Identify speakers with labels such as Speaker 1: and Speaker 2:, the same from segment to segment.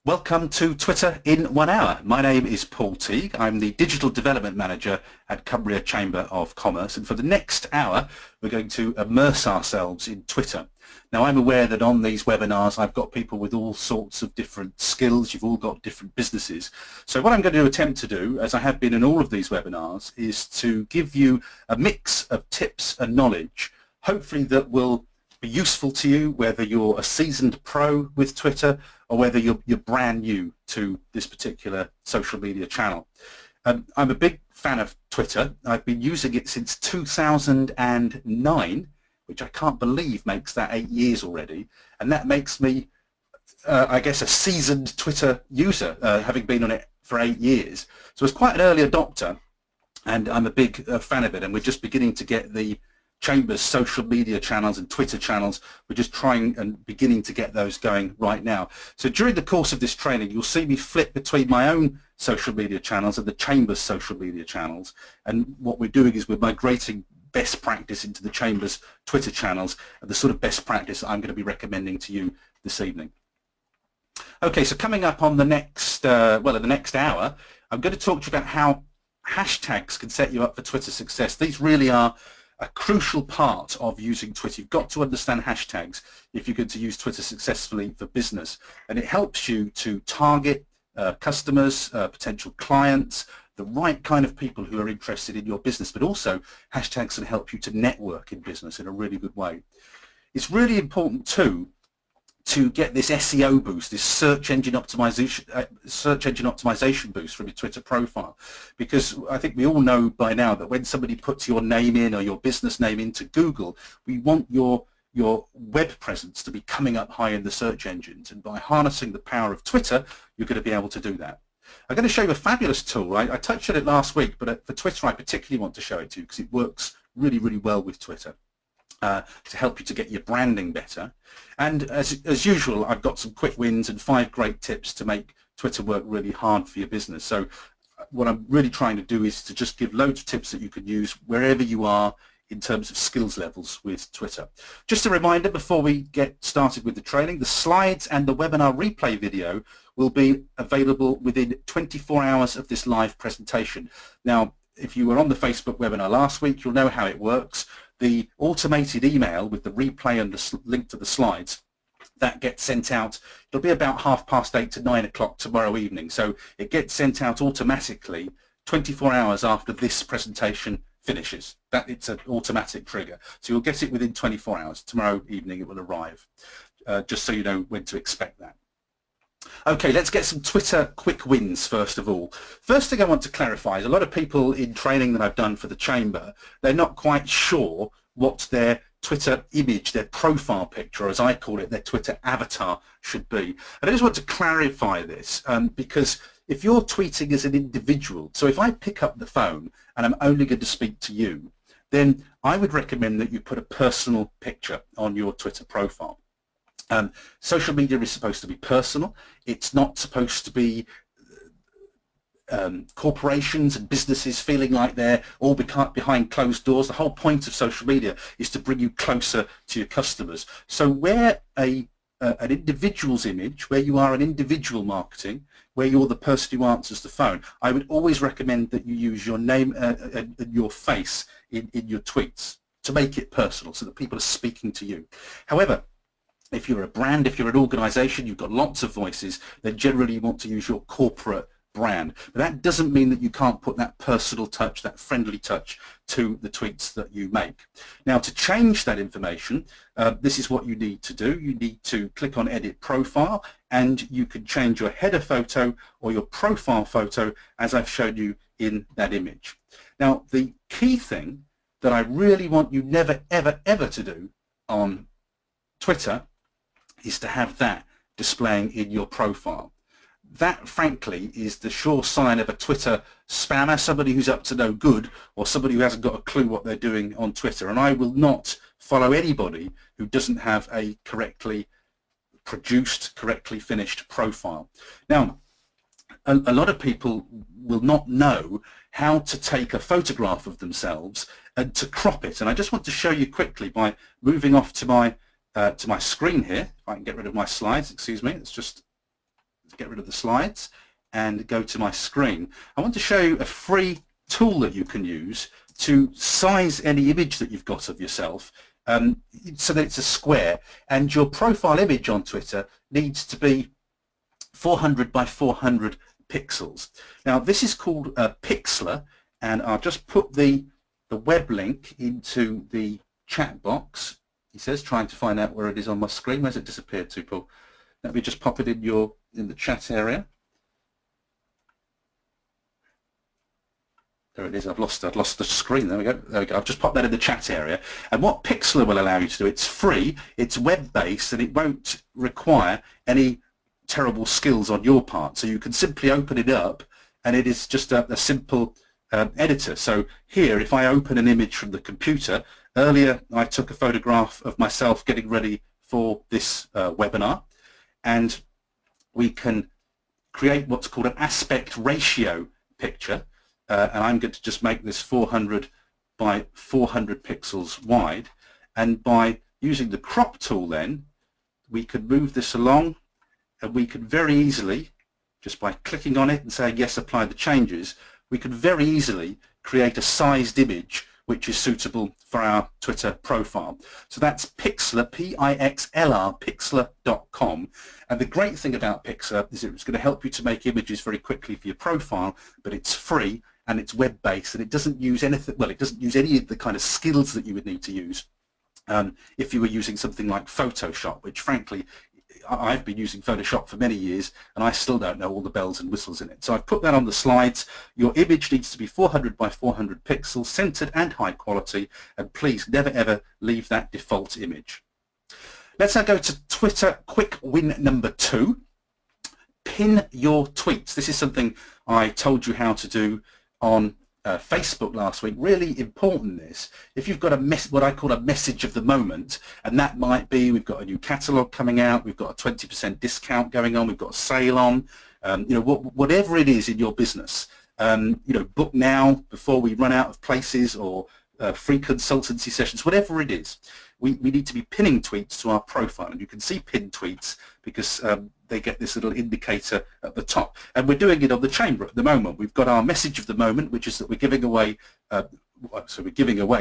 Speaker 1: Welcome to Twitter in 1 hour. My name is Paul Teague. I'm the Digital Development Manager at Cumbria Chamber of Commerce, and for the next hour we're going to immerse ourselves in Twitter. Now, I'm aware that on these webinars I've got people with all sorts of different skills. You've all got different businesses. So what I'm going to attempt to do, as I have been in all of these webinars, is to give you a mix of tips and knowledge, hopefully that will be useful to you, whether you're a seasoned pro with Twitter or whether you're brand new to this particular social media channel. I'm a big fan of Twitter. I've been using it since 2009, which I can't believe makes that 8 years already, and that makes me, I guess, a seasoned Twitter user, having been on it for 8 years. So it's quite an early adopter, and I'm a big fan of it, and we're just beginning to get the Chamber's social media channels and Twitter channels. We're just trying and beginning to get those going right now. So during the course of this training, you'll see me flip between my own social media channels and the Chamber's social media channels. And what we're doing is we're migrating best practice into the Chamber's Twitter channels, and the sort of best practice that I'm going to be recommending to you this evening. Okay, so coming up on the next, in the next hour, I'm going to talk to you about how hashtags can set you up for Twitter success. These really are a crucial part of using Twitter. You've got to understand hashtags if you're going to use Twitter successfully for business, and it helps you to target customers, potential clients, the right kind of people who are interested in your business, but also hashtags can help you to network in business in a really good way. It's really important too to get this SEO boost, this search engine optimization boost from your Twitter profile, because I think we all know by now that when somebody puts your name in or your business name into Google, we want your web presence to be coming up high in the search engines, and by harnessing the power of Twitter, you're going to be able to do that. I'm going to show you a fabulous tool. I touched on it last week, but for Twitter I particularly want to show it to you because it works really, really well with Twitter. To help you to get your branding better. And as usual, I've got some quick wins and 5 great tips to make Twitter work really hard for your business. So what I'm really trying to do is to just give loads of tips that you can use wherever you are in terms of skills levels with Twitter. Just a reminder before we get started with the training, the slides and the webinar replay video will be available within 24 hours of this live presentation. Now, if you were on the Facebook webinar last week, you'll know how it works. The automated email with the replay and the link to the slides, that gets sent out. It'll be about 8:30 to 9 o'clock tomorrow evening. So it gets sent out automatically 24 hours after this presentation finishes. It's an automatic trigger. So you'll get it within 24 hours. Tomorrow evening it will arrive, just so you know when to expect that. Okay, let's get some Twitter quick wins first of all. First thing I want to clarify is a lot of people in training that I've done for the Chamber, they're not quite sure what their Twitter image, their profile picture, as I call it, their Twitter avatar should be. And I just want to clarify this because if you're tweeting as an individual, so if I pick up the phone and I'm only going to speak to you, then I would recommend that you put a personal picture on your Twitter profile. Social media is supposed to be personal. It's not supposed to be corporations and businesses feeling like they're all behind closed doors. The whole point of social media is to bring you closer to your customers. So where an individual's image, where you are an individual marketing, where you're the person who answers the phone, I would always recommend that you use your name and your face in your tweets to make it personal so that people are speaking to you. However, if you're a brand, if you're an organization, you've got lots of voices, then generally you want to use your corporate brand. But that doesn't mean that you can't put that personal touch, that friendly touch to the tweets that you make. Now, to change that information, this is what you need to do. You need to click on Edit Profile, and you can change your header photo or your profile photo as I've shown you in that image. Now, the key thing that I really want you never, ever, ever to do on Twitter is to have that displaying in your profile. That, frankly, is the sure sign of a Twitter spammer, somebody who's up to no good, or somebody who hasn't got a clue what they're doing on Twitter. And I will not follow anybody who doesn't have a correctly produced, correctly finished profile. Now, a lot of people will not know how to take a photograph of themselves and to crop it. And I just want to show you quickly by moving off to my screen here. If I can get rid of my slides, excuse me, let's just get rid of the slides and go to my screen. I want to show you a free tool that you can use to size any image that you've got of yourself so that it's a square, and your profile image on Twitter needs to be 400 by 400 pixels. Now this is called a Pixlr, and I'll just put the web link into the chat box. He says, trying to find out where it is on my screen. Where's it disappeared to, Paul? Let me just pop it in the chat area. There it is. I've lost the screen. There we go. There we go. I've just popped that in the chat area. And what Pixlr will allow you to do, it's free, it's web-based, and it won't require any terrible skills on your part. So you can simply open it up, and it is just a simple editor. So here, if I open an image from the computer, earlier I took a photograph of myself getting ready for this webinar, and we can create what's called an aspect ratio picture, and I'm going to just make this 400 by 400 pixels wide, and by using the crop tool then we can move this along, and we can very easily, just by clicking on it and saying yes, apply the changes, we can very easily create a sized image which is suitable for our Twitter profile. So that's Pixlr, P-I-X-L-R, Pixlr.com. And the great thing about Pixlr is it's going to help you to make images very quickly for your profile, but it's free and it's web-based, and it doesn't use anything, well, it doesn't use any of the kind of skills that you would need to use if you were using something like Photoshop, which frankly, I've been using Photoshop for many years and I still don't know all the bells and whistles in it. So I've put that on the slides. Your image needs to be 400 by 400 pixels, centered and high quality, and please never ever leave that default image. Let's now go to Twitter quick win number 2. Pin your tweets. This is something I told you how to do on Facebook last week. Really important this. If you've got what I call a message of the moment, and that might be we've got a new catalogue coming out, we've got a 20% discount going on, we've got a sale on, you know, whatever it is in your business, you know, book now before we run out of places, or free consultancy sessions, whatever it is. We need to be pinning tweets to our profile, and you can see pinned tweets because they get this little indicator at the top, and we're doing it on the chamber at the moment. We've got our message of the moment, which is that we're giving away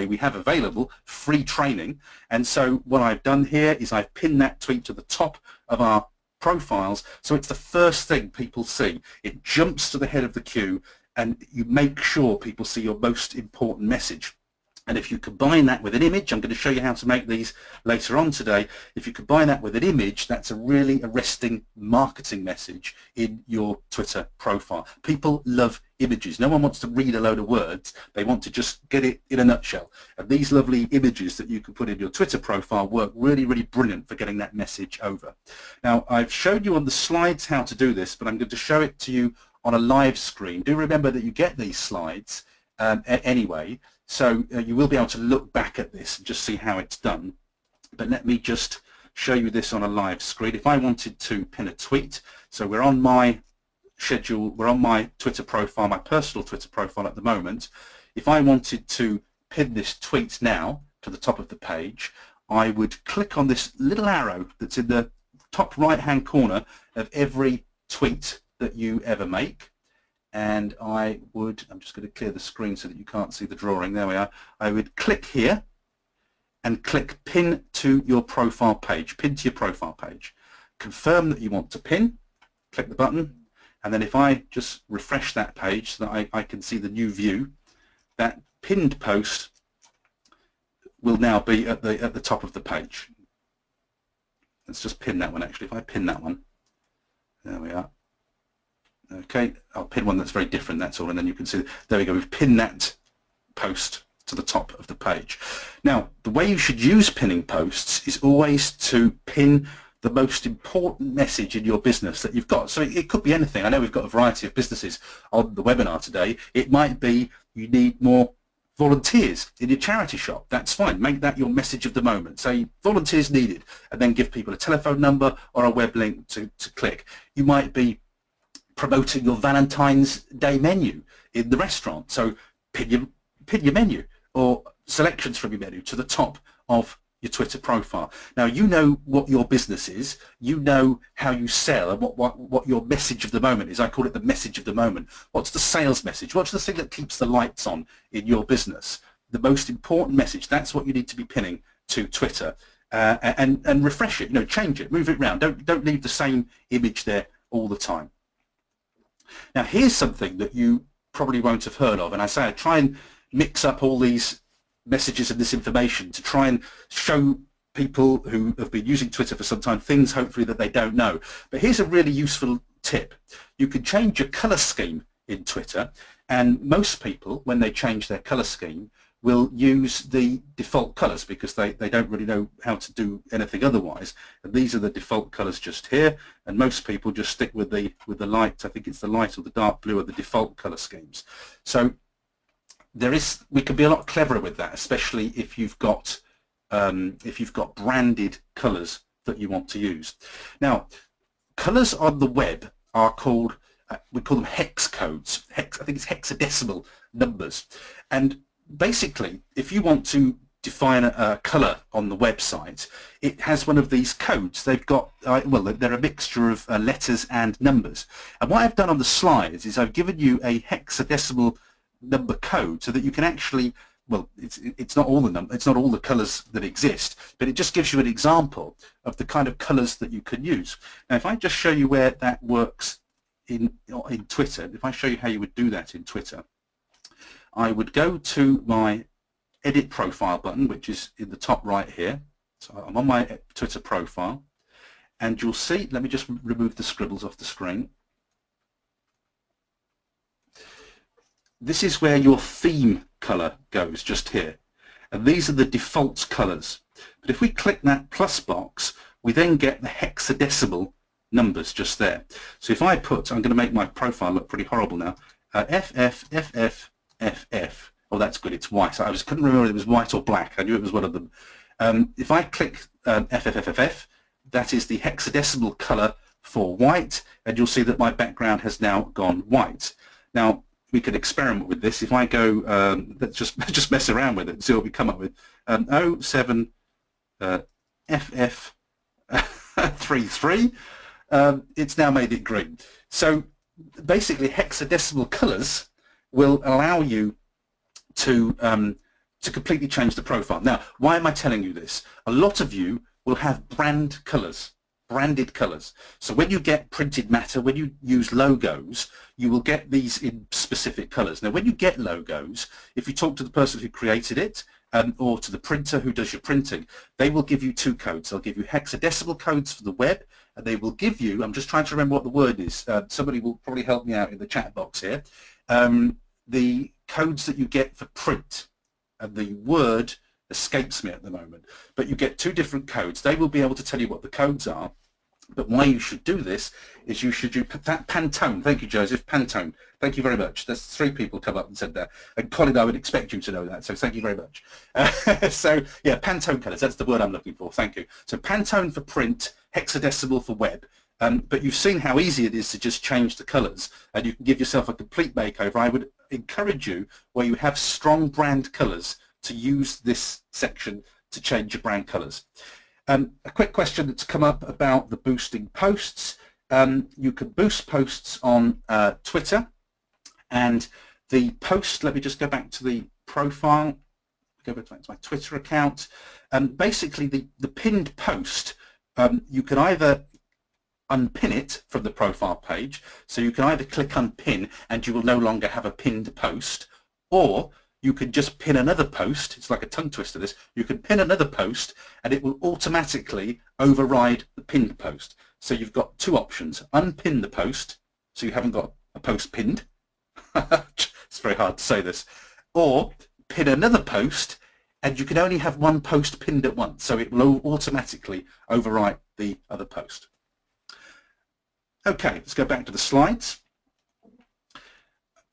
Speaker 1: we have available free training, and so what I've done here is I've pinned that tweet to the top of our profiles, so it's the first thing people see. It jumps to the head of the queue, and you make sure people see your most important message. And if you combine that with an image, I'm going to show you how to make these later on today. If you combine that with an image, that's a really arresting marketing message in your Twitter profile. People love images. No one wants to read a load of words. They want to just get it in a nutshell. And these lovely images that you can put in your Twitter profile work really, really brilliant for getting that message over. Now, I've showed you on the slides how to do this, but I'm going to show it to you on a live screen. Do remember that you get these slides anyway. So you will be able to look back at this and just see how it's done. But let me just show you this on a live screen. If I wanted to pin a tweet, so we're on my schedule, we're on my Twitter profile, my personal Twitter profile at the moment. If I wanted to pin this tweet now to the top of the page, I would click on this little arrow that's in the top right-hand corner of every tweet that you ever make. And I'm just going to clear the screen so that you can't see the drawing. There we are. I would click here and click pin to your profile page, pin to your profile page. Confirm that you want to pin, click the button, and then if I just refresh that page so that I can see the new view, that pinned post will now be at the top of the page. Let's just pin that one actually. If I pin that one, there we are. Okay, I'll pin one that's very different, that's all, and then you can see, there we go, we've pinned that post to the top of the page. Now, the way you should use pinning posts is always to pin the most important message in your business that you've got. So it could be anything. I know we've got a variety of businesses on the webinar today. It might be you need more volunteers in your charity shop. That's fine. Make that your message of the moment. Say volunteers needed, and then give people a telephone number or a web link to click. You might be promoting your Valentine's Day menu in the restaurant. So pin your menu or selections from your menu to the top of your Twitter profile. Now you know what your business is, you know how you sell and what your message of the moment is. I call it the message of the moment. What's the sales message? What's the thing that keeps the lights on in your business? The most important message, that's what you need to be pinning to Twitter. And refresh it, change it, move it around. Don't leave the same image there all the time. Now here's something that you probably won't have heard of, and I say I try and mix up all these messages and this information to try and show people who have been using Twitter for some time things hopefully that they don't know. But here's a really useful tip. You can change your color scheme in Twitter, and most people, when they change their color scheme, will use the default colors because they don't really know how to do anything otherwise. And these are the default colors just here, and most people just stick with the light. I think it's the light or the dark blue are the default color schemes. So we can be a lot cleverer with that, especially if you've got branded colors that you want to use. Now, colors on the web are called, we call them hex codes. I think it's hexadecimal numbers. And basically, if you want to define a color on the website, it has one of these codes. They've got, well, they're a mixture of letters and numbers. And what I've done on the slides is I've given you a hexadecimal number code so that you can actually, well, it's not all the colors that exist, but it just gives you an example of the kind of colors that you can use. Now, if I just show you where that works in Twitter, if I show you how you would do that in Twitter, I would go to my edit profile button, which is in the top right here. So I'm on my Twitter profile, and you'll see, let me just remove the scribbles off the screen. This is where your theme color goes, just here. And these are the default colors. But if we click that plus box, we then get the hexadecimal numbers just there. So if I put, I'm going to make my profile look pretty horrible now, FF. Oh, that's good, it's white. I couldn't remember if it was white or black. I knew it was one of them. If I click FFFFF, that is the hexadecimal color for white, and you'll see that my background has now gone white. Now, we can experiment with this. If I go, let's just mess around with it and see what we come up with. 07 FF33, it's now made it green. So basically, hexadecimal colors will allow you to completely change the profile. Now, why am I telling you this? A lot of you will have branded colors. So when you get printed matter, when you use logos, you will get these in specific colors. Now, when you get logos, if you talk to the person who created it or to the printer who does your printing, they will give you two codes. They'll give you hexadecimal codes for the web, and they will give you, I'm just trying to remember what the word is. Somebody will probably help me out in the chat box here. The codes that you get for print, and the word escapes me at the moment, but you get two different codes. They will be able to tell you what the codes are, but why you should do this is you should do that Pantone. Thank you, Joseph. Pantone. Thank you very much. There's 3 people come up and said that. And Colin, I would expect you to know that, so thank you very much. So, yeah, Pantone colors, that's the word I'm looking for. Thank you. So Pantone for print, hexadecimal for web. But you've seen how easy it is to just change the colors, and you can give yourself a complete makeover. I would encourage you, where you have strong brand colors, to use this section to change your brand colors. A quick question that's come up about the boosting posts. You can boost posts on Twitter, and the post, let me just go back to the profile, go back to my Twitter account. Basically, the pinned post, you can either unpin it from the profile page, so you can either click unpin and you will no longer have a pinned post, or you can just pin another post. It's like a tongue twister, this. You can pin another post and it will automatically override the pinned post. So you've got two options. Unpin the post, so you haven't got a post pinned. It's very hard to say this. Or pin another post, and you can only have one post pinned at once, so it will automatically overwrite the other post. Okay, let's go back to the slides.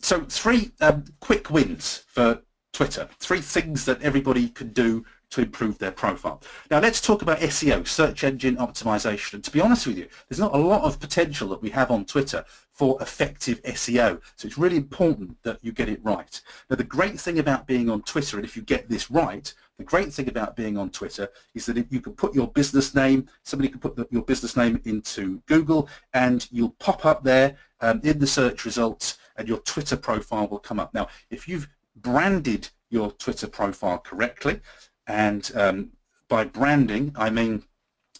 Speaker 1: So 3 quick wins for Twitter, 3 things that everybody can do to improve their profile. Now let's talk about SEO, search engine optimization. And to be honest with you, there's not a lot of potential that we have on Twitter for effective SEO. So it's really important that you get it right. Now the great thing about being on Twitter, and if you get this right, the great thing about being on Twitter is that if you can put your business name, somebody can put your business name into Google and you'll pop up there in the search results and your Twitter profile will come up. Now if you've branded your Twitter profile correctly, and by branding I mean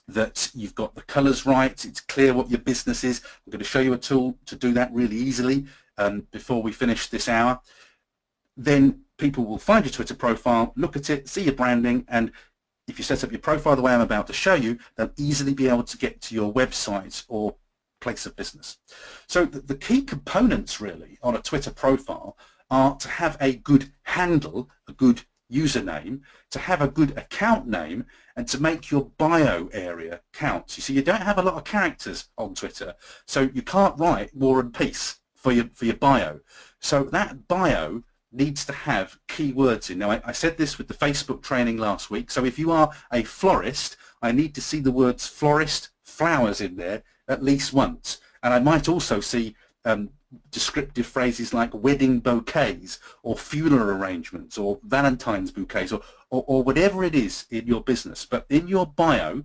Speaker 1: that you've got the colors right, it's clear what your business is. I'm going to show you a tool to do that really easily before we finish this hour. Then people will find your Twitter profile, look at it, see your branding, and if you set up your profile the way I'm about to show you, they'll easily be able to get to your website or place of business. So the key components really on a Twitter profile are to have a good handle, a good username, to have a good account name, and to make your bio area count. You see, you don't have a lot of characters on Twitter, so you can't write War and Peace for your bio. So that bio needs to have keywords in. Now I said this with the Facebook training last week, so if you are a florist, I need to see the words florist, flowers in there at least once, and I might also see descriptive phrases like wedding bouquets or funeral arrangements or Valentine's bouquets or whatever it is in your business. But in your bio,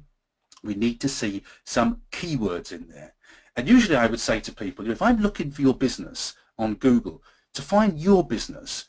Speaker 1: we need to see some keywords in there. And usually I would say to people, if I'm looking for your business on Google, to find your business,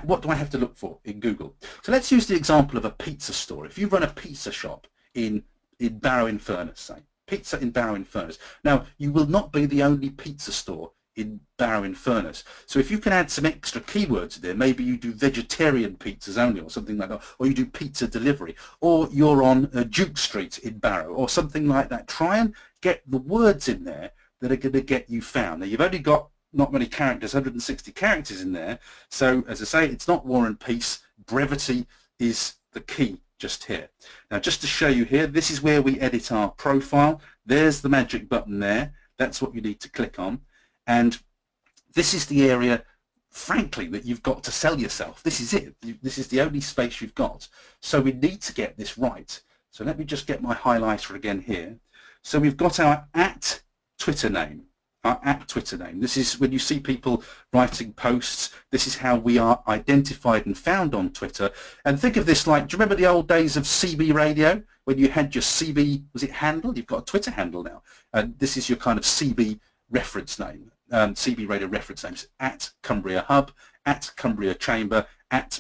Speaker 1: what do I have to look for in Google? So let's use the example of a pizza store. If you run a pizza shop in Barrow-in-Furness, say, pizza in Barrow-in-Furness. Now, you will not be the only pizza store in Barrow-in-Furness. So if you can add some extra keywords there, maybe you do vegetarian pizzas only or something like that, or you do pizza delivery, or you're on Duke Street in Barrow or something like that. Try and get the words in there that are going to get you found. Now, you've only got not many characters, 160 characters in there. So, as I say, it's not War and Peace. Brevity is the key just here. Now just to show you here, this is where we edit our profile. There's the magic button there. That's what you need to click on, and this is the area, frankly, that you've got to sell yourself. This is it. This is the only space you've got. So we need to get this right. So let me just get my highlighter again here. So we've got our @Twitter name. Our @Twitter name. This is when you see people writing posts. This is how we are identified and found on Twitter. And think of this like, do you remember the old days of CB radio when you had your CB, was it handle? You've got a Twitter handle now. And this is your kind of CB reference name, CB radio reference names, @Cumbria Hub, @Cumbria Chamber,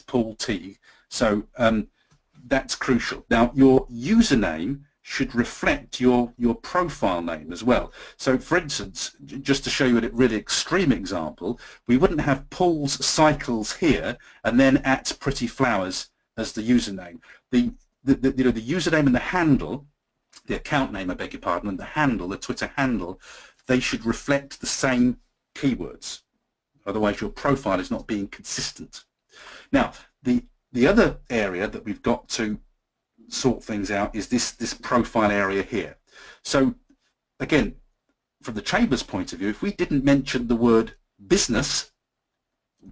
Speaker 1: @Paul Teague. So that's crucial. Now your username should reflect your profile name as well. So for instance, just to show you a really extreme example, we wouldn't have Paul's Cycles here and then @PrettyFlowers as the username. The username and the handle, the account name, I beg your pardon, and the handle, the Twitter handle, they should reflect the same keywords. Otherwise your profile is not being consistent. Now the other area that we've got to sort things out is this profile area here. So again, from the Chamber's point of view, if we didn't mention the word business,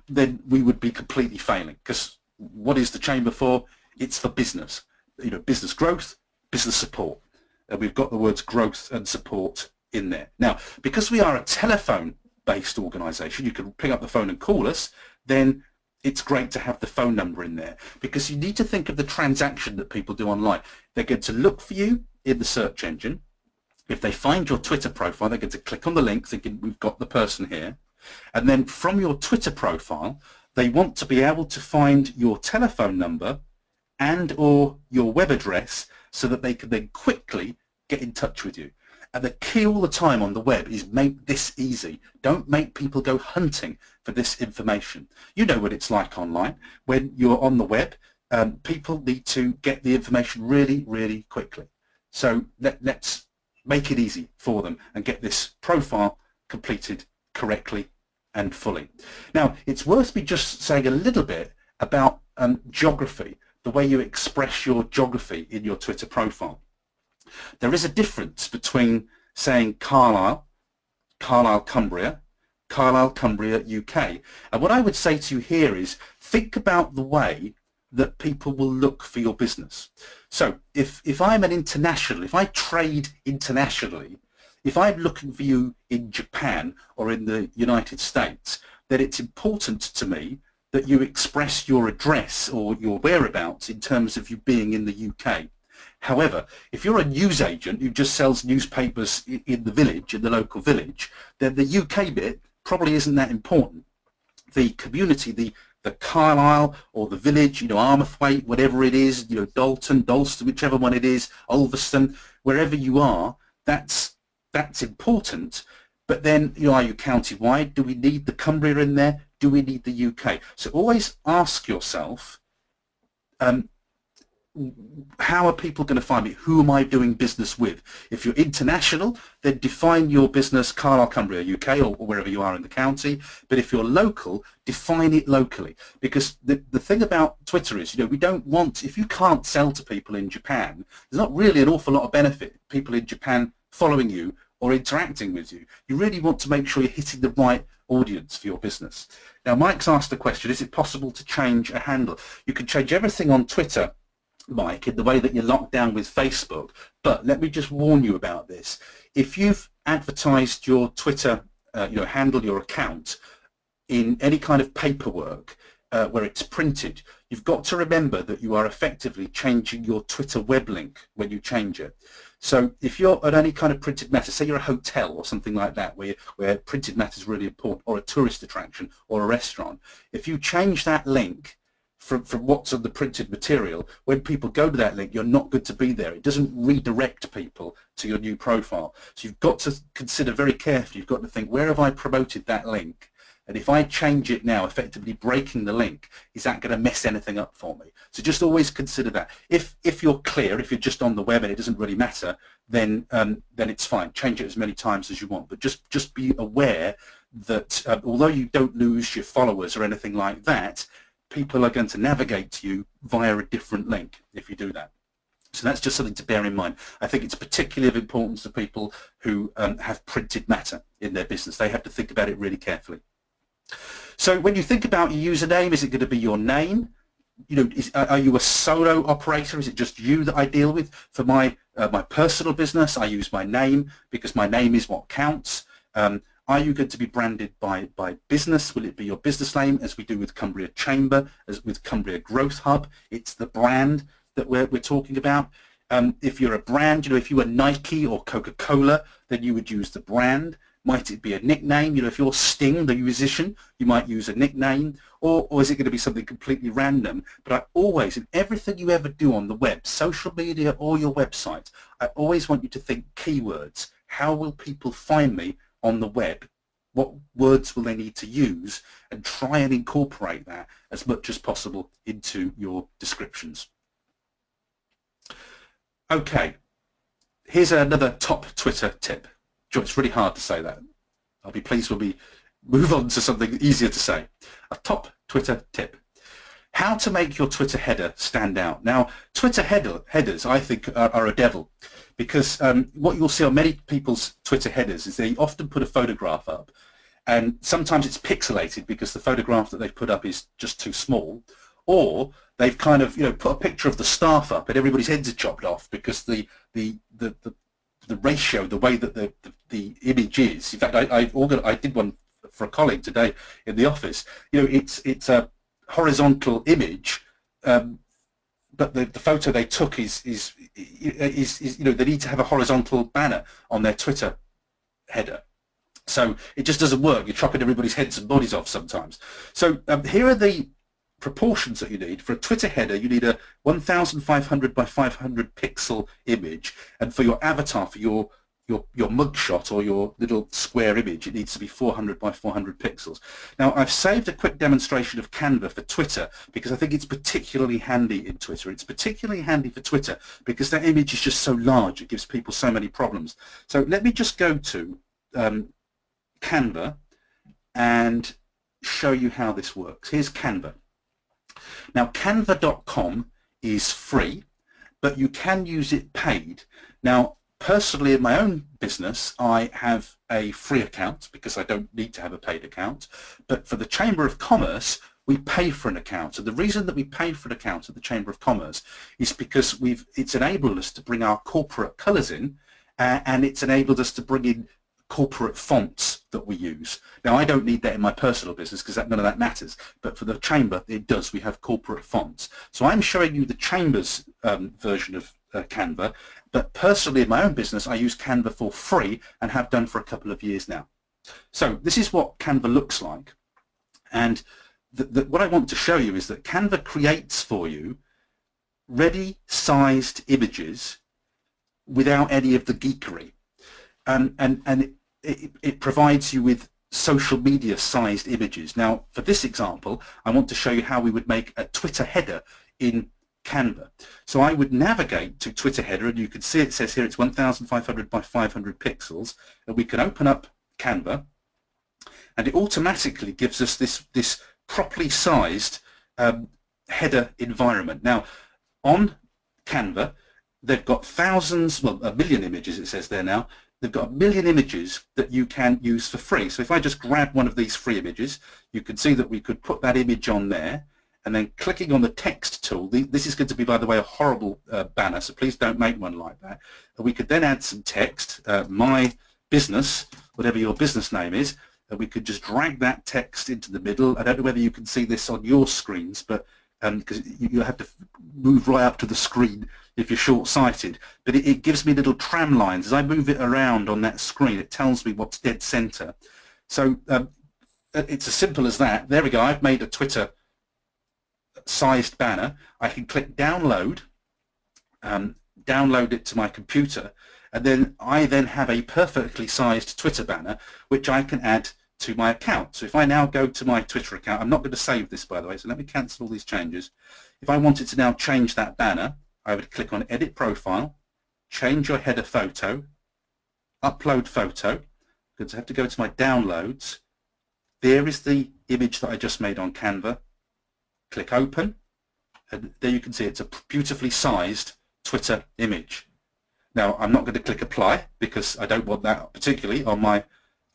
Speaker 1: then we would be completely failing, because what is the Chamber for? It's for business. Business growth, business support, and we've got the words growth and support in there. Now, because we are a telephone-based organisation, you can pick up the phone and call us, then it's great to have the phone number in there, because you need to think of the transaction that people do online. They're going to look for you in the search engine. If they find your Twitter profile, they're going to click on the link thinking we've got the person here. And then from your Twitter profile, they want to be able to find your telephone number and or your web address so that they can then quickly get in touch with you. And the key all the time on the web is make this easy. Don't make people go hunting for this information. You know what it's like online. When you're on the web, people need to get the information really, really quickly. So let's make it easy for them and get this profile completed correctly and fully. Now, it's worth me just saying a little bit about geography, the way you express your geography in your Twitter profile. There is a difference between saying Carlisle, Cumbria, Cumbria, UK. And what I would say to you here is think about the way that people will look for your business. So if I'm an international, if I trade internationally, if I'm looking for you in Japan or in the United States, then it's important to me that you express your address or your whereabouts in terms of you being in the UK. However, if you're a newsagent who just sells newspapers in the village, in the local village, then the UK bit probably isn't that important. The community, the Carlisle or the village, Armathwaite, whatever it is, Dalton, Dalston, whichever one it is, Ulverston, wherever you are, that's important. But then, are you county-wide? Do we need the Cumbria in there? Do we need the UK? So always ask yourself, how are people going to find me? Who am I doing business with? If you're international, then define your business Carlisle, Cumbria, UK, or wherever you are in the county. But if you're local, define it locally. Because the thing about Twitter is, we don't want, if you can't sell to people in Japan, there's not really an awful lot of benefit people in Japan following you or interacting with you. You really want to make sure you're hitting the right audience for your business. Now, Mike's asked a question, is it possible to change a handle? You can change everything on Twitter, Mike, in the way that you're locked down with Facebook, but let me just warn you about this. If you've advertised your Twitter handle, your account, in any kind of paperwork where it's printed, you've got to remember that you are effectively changing your Twitter web link when you change it. So if you're at any kind of printed matter, say you're a hotel or something like that, where printed matter is really important, or a tourist attraction or a restaurant, if you change that link from what's on the printed material, when people go to that link, you're not good to be there. It doesn't redirect people to your new profile. So you've got to consider very carefully, you've got to think, where have I promoted that link? And if I change it now, effectively breaking the link, is that going to mess anything up for me? So just always consider that. If you're clear, if you're just on the web and it doesn't really matter, then it's fine. Change it as many times as you want. But just be aware that although you don't lose your followers or anything like that, people are going to navigate to you via a different link if you do that. So that's just something to bear in mind. I think it's particularly of importance to people who have printed matter in their business. They have to think about it really carefully. So when you think about your username, is it going to be your name? Are you a solo operator? Is it just you that I deal with? For my personal business, I use my name because my name is what counts. Are you going to be branded by business? Will it be your business name, as we do with Cumbria Chamber, as with Cumbria Growth Hub? It's the brand that we're talking about. If you're a brand, if you were Nike or Coca-Cola, then you would use the brand. Might it be a nickname? If you're Sting, the musician, you might use a nickname, or is it going to be something completely random? But I always, in everything you ever do on the web, social media or your website, I always want you to think keywords. How will people find me on the web? What words will they need to use? And try and incorporate that as much as possible into your descriptions. Okay, here's another top Twitter tip. It's really hard to say that. I'll be pleased when we move on to something easier to say. A top Twitter tip. How to make your Twitter header stand out. Now, Twitter headers, I think, are a devil, because what you'll see on many people's Twitter headers is they often put a photograph up, and sometimes it's pixelated because the photograph that they've put up is just too small, or they've kind of put a picture of the staff up and everybody's heads are chopped off because the ratio, the way that the image is. In fact, I did one for a colleague today in the office. It's a horizontal image, but the photo they took is they need to have a horizontal banner on their Twitter header. So it just doesn't work. You're chopping everybody's heads and bodies off sometimes. So here are the proportions that you need. For a Twitter header, you need a 1500 by 500 pixel image, and for your avatar, for your mugshot or your little square image, it needs to be 400 by 400 pixels. Now, I've saved a quick demonstration of Canva for Twitter because I think it's particularly handy in Twitter. It's particularly handy for Twitter because that image is just so large, it gives people so many problems. So let me just go to Canva and show you how this works. Here's Canva. Now, canva.com is free, but you can use it paid. Now, personally, in my own business, I have a free account because I don't need to have a paid account. But for the Chamber of Commerce, we pay for an account. And the reason that we pay for an account at the Chamber of Commerce is because it's enabled us to bring our corporate colours in, and it's enabled us to bring in corporate fonts that we use. Now, I don't need that in my personal business because none of that matters, but for the Chamber it does. We have corporate fonts. So I'm showing you the Chamber's version of Canva, but personally in my own business I use Canva for free and have done for a couple of years now. So this is what Canva looks like, and what I want to show you is that Canva creates for you ready sized images without any of the geekery, and it provides you with social media sized images. Now for this example I want to show you how we would make a Twitter header in Canva. So I would navigate to Twitter header, and you can see it says here it's 1500 by 500 pixels, and we can open up Canva and it automatically gives us this properly sized header environment. Now on Canva they've got thousands, well, a million images it says there now. They've got a million images that you can use for free. So if I just grab one of these free images, you can see that we could put that image on there, and then clicking on the text tool, this is going to be, by the way, a horrible banner, so please don't make one like that. We could then add some text, my business, whatever your business name is, and we could just drag that text into the middle. I don't know whether you can see this on your screens, but because you have to move right up to the screen if you're short-sighted, but it gives me little tram lines. As I move it around on that screen, it tells me what's dead center. So it's as simple as that. There we go. I've made a Twitter sized banner. I can click download, download it to my computer, and then I have a perfectly sized Twitter banner which I can add to my account. So if I now go to my Twitter account, I'm not going to save this, by the way, so let me cancel all these changes. If I wanted to now change that banner, I would click on Edit Profile, change your header photo, upload photo, because I have to go to my downloads. There is the image that I just made on Canva. Click Open, and there you can see it's a beautifully sized Twitter image. Now I'm not going to click Apply because I don't want that particularly on my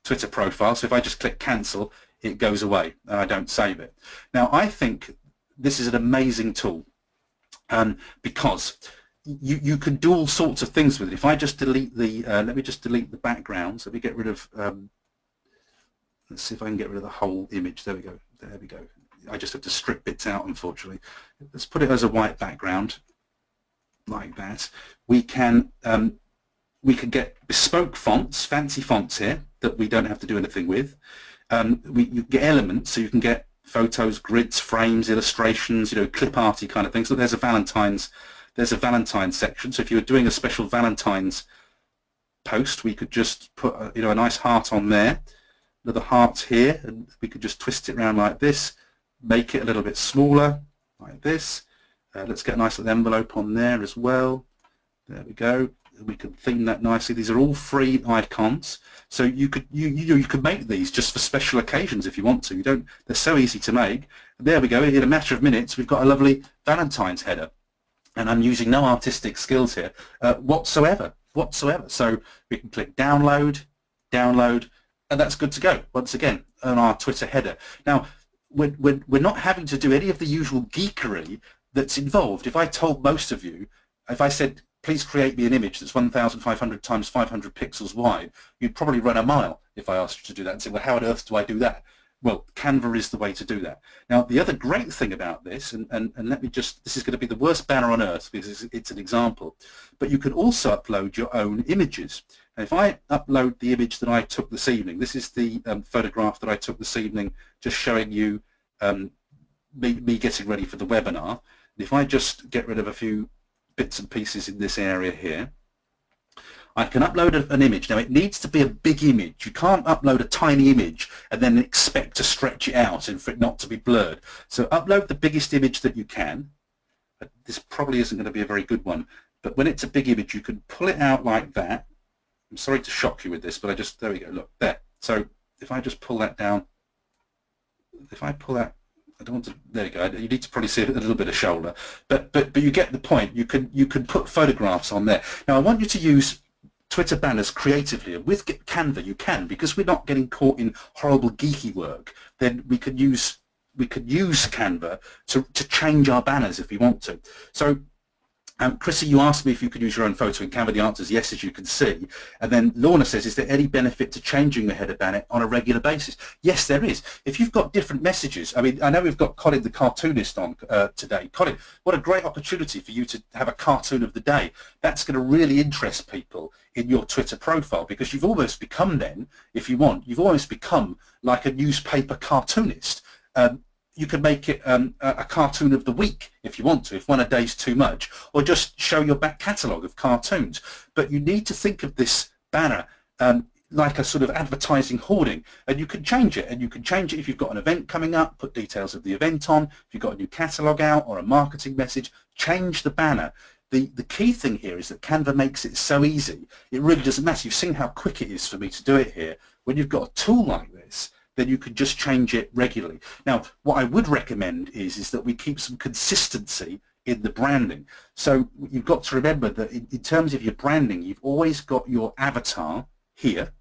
Speaker 1: Twitter profile, so if I just click Cancel, it goes away and I don't save it. Now I think this is an amazing tool because you can do all sorts of things with it. If I just delete the, let me just delete the backgrounds, let me get rid of, let's see if I can get rid of the whole image. There we go, there we go. I just have to strip bits out, unfortunately. Let's put it as a white background like that. We can get bespoke fonts, fancy fonts here that we don't have to do anything with. You get elements, so you can get photos, grids, frames, illustrations, clip arty kind of things. So there's a Valentine's section. So if you were doing a special Valentine's post, we could just put a nice heart on there, another heart here, and we could just twist it around like this, make it a little bit smaller like this. Let's get a nice little envelope on there as well. There we go. We can theme that nicely. These are all free icons, so you could make these just for special occasions if you want to. They're so easy to make. There we go. In a matter of minutes, we've got a lovely Valentine's header, and I'm using no artistic skills here whatsoever. So we can click download, and that's good to go. Once again, on our Twitter header. Now we're not having to do any of the usual geekery that's involved. If I told most of you, if I said, please create me an image that's 1500 times 500 pixels wide, you'd probably run a mile if I asked you to do that and say, well, how on earth do I do that? Well, Canva is the way to do that. Now, the other great thing about this, and let me just, this is going to be the worst banner on earth because it's an example, but you can also upload your own images. And if I upload the image that I took this evening, this is the photograph that I took this evening, just showing you me getting ready for the webinar. And if I just get rid of a few bits and pieces in this area here, I can upload an image. Now it needs to be a big image. You can't upload a tiny image and then expect to stretch it out and for it not to be blurred. So upload the biggest image that you can. This probably isn't going to be a very good one, but when it's a big image you can pull it out like that. I'm sorry to shock you with this, but there we go, look, there. So if I just pull that down, if I pull that, I don't want to, there you go, you need to probably see a little bit of shoulder, but you get the point. You can put photographs on there. Now I want you to use Twitter banners creatively, and with Canva you can, because we're not getting caught in horrible geeky work, then we can use we could use Canva to change our banners if we want to. So Chrissy, you asked me if you could use your own photo in Canva. The answer is yes, as you can see. And then Lorna says, is there any benefit to changing the header banner on a regular basis? Yes, there is. If you've got different messages, I mean, I know we've got Colin the cartoonist on today. Colin, what a great opportunity for you to have a cartoon of the day. That's going to really interest people in your Twitter profile, because you've almost become then, if you want, you've almost become like a newspaper cartoonist. You can make it a cartoon of the week if you want to, if one a day's too much, or just show your back catalogue of cartoons. But you need to think of this banner like a sort of advertising hoarding, and you can change it. And you can change it if you've got an event coming up, put details of the event on. If you've got a new catalogue out or a marketing message, change the banner. The key thing here is that Canva makes it so easy. It really doesn't matter. You've seen how quick it is for me to do it here. When you've got a tool like this, then you can just change it regularly. Now, what I would recommend is that we keep some consistency in the branding. So you've got to remember that in terms of your branding, you've always got your avatar here.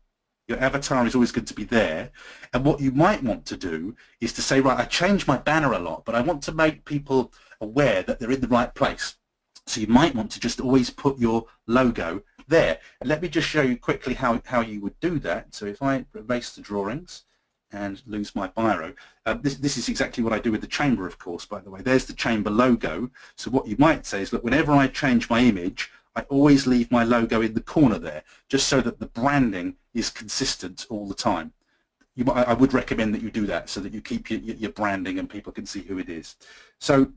Speaker 1: Your avatar is always going to be there. And what you might want to do is to say, right, I change my banner a lot, but I want to make people aware that they're in the right place. So you might want to just always put your logo there. And let me just show you quickly how you would do that. So if I erase the drawings and lose my biro. This is exactly what I do with the chamber, of course, by the way. There's the chamber logo. So what you might say is, look, whenever I change my image, I always leave my logo in the corner there, just so that the branding is consistent all the time. I would recommend that you do that so that you keep your branding and people can see who it is. So,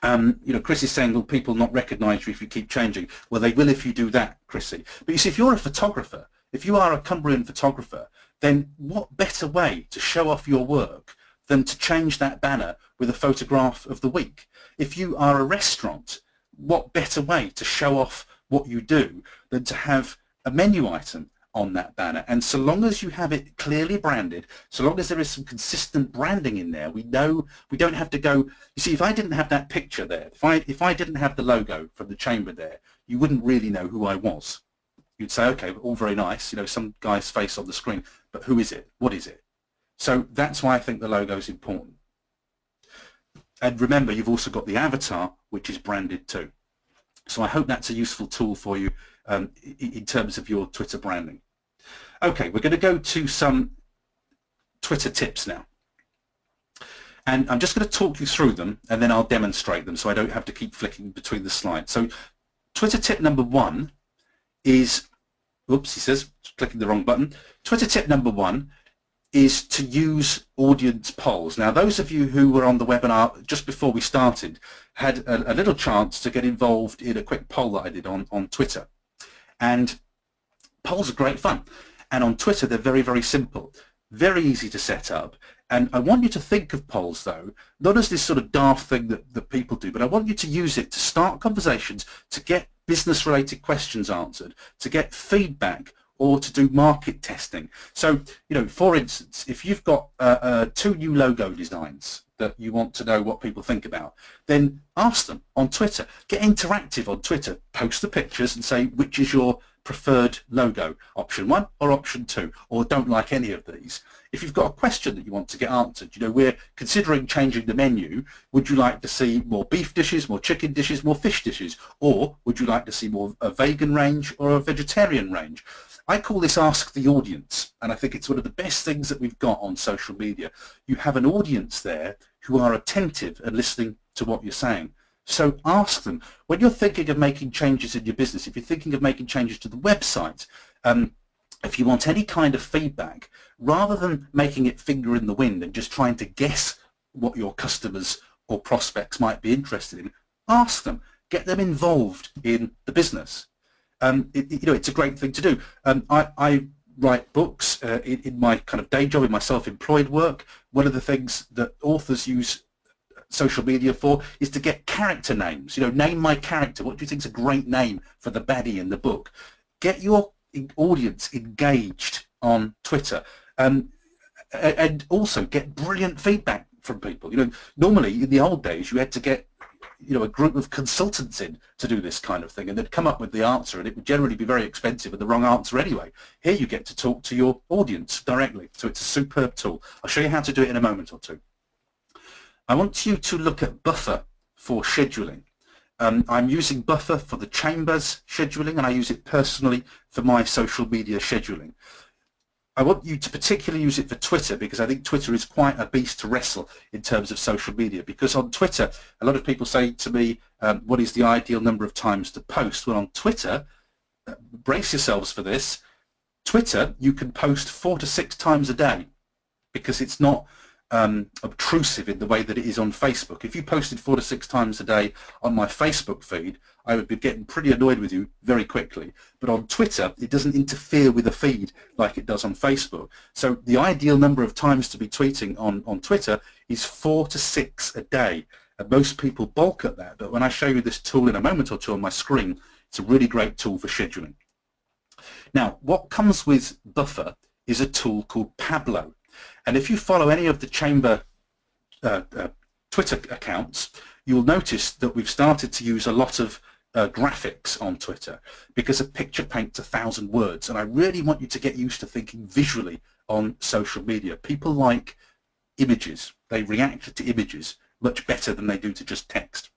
Speaker 1: you know, Chris is saying, will people not recognize you if you keep changing? Well, they will if you do that, Chrissy. But you see, if you're a photographer, if you are a Cumbrian photographer, then what better way to show off your work than to change that banner with a photograph of the week? If you are a restaurant, what better way to show off what you do than to have a menu item on that banner? And so long as you have it clearly branded, so long as there is some consistent branding in there, we know we don't have to go. You see, if I didn't have that picture there, if I didn't have the logo from the chamber there, you wouldn't really know who I was. You'd say, okay, all very nice, you know, some guy's face on the screen, but who is it? What is it? So that's why I think the logo is important. And remember, you've also got the avatar, which is branded too. So I hope that's a useful tool for you in terms of your Twitter branding. Okay, we're going to go to some Twitter tips now. And I'm just going to talk you through them, and then I'll demonstrate them so I don't have to keep flicking between the slides. So Twitter tip number one is, oops, he says, clicking the wrong button. Twitter tip number one is to use audience polls. Now, those of you who were on the webinar just before we started had a little chance to get involved in a quick poll that I did on Twitter. And polls are great fun. And on Twitter, they're very, very simple, very easy to set up. And I want you to think of polls, though, not as this sort of daft thing that people do, but I want you to use it to start conversations, to get business-related questions answered, to get feedback, or to do market testing. So, you know, for instance, if you've got 2 new logo designs that you want to know what people think about, then ask them on Twitter. Get interactive on Twitter. Post the pictures and say, which is your preferred logo, option 1 or option 2, or don't like any of these. If you've got a question that you want to get answered, you know, we're considering changing the menu. Would you like to see more beef dishes, more chicken dishes, more fish dishes? Or would you like to see more a vegan range or a vegetarian range? I call this Ask the Audience, and I think it's one of the best things that we've got on social media. You have an audience there who are attentive and listening to what you're saying. So ask them. When you're thinking of making changes in your business, if you're thinking of making changes to the website, if you want any kind of feedback, rather than making it finger in the wind and just trying to guess what your customers or prospects might be interested in, ask them. Get them involved in the business. You know, it's a great thing to do. I write books in my kind of day job, in my self-employed work. One of the things that authors use social media for is to get character names. You know, name my character. What do you think is a great name for the baddie in the book? Get your audience engaged on Twitter, and also get brilliant feedback from people. You know, normally in the old days you had to get, you know, a group of consultants in to do this kind of thing, and they'd come up with the answer, and it would generally be very expensive and the wrong answer anyway. Here you get to talk to your audience directly, so it's a superb tool. I'll show you how to do it in a moment or two. I want you to look at Buffer for scheduling. I'm using Buffer for the Chambers scheduling, and I use it personally for my social media scheduling. I want you to particularly use it for Twitter, because I think Twitter is quite a beast to wrestle in terms of social media. Because on Twitter, a lot of people say to me, what is the ideal number of times to post? Well, on Twitter, brace yourselves for this, Twitter, you can post 4 to 6 times a day, because it's not obtrusive in the way that it is on Facebook. If you posted 4 to 6 times a day on my Facebook feed, I would be getting pretty annoyed with you very quickly. But on Twitter, it doesn't interfere with the feed like it does on Facebook. So the ideal number of times to be tweeting on Twitter is 4 to 6 a day. And most people balk at that. But when I show you this tool in a moment or two on my screen, it's a really great tool for scheduling. Now, what comes with Buffer is a tool called Pablo. And if you follow any of the Chamber Twitter accounts, you'll notice that we've started to use a lot of graphics on Twitter, because a picture paints 1,000 words. And I really want you to get used to thinking visually on social media. People like images. They react to images much better than they do to just text.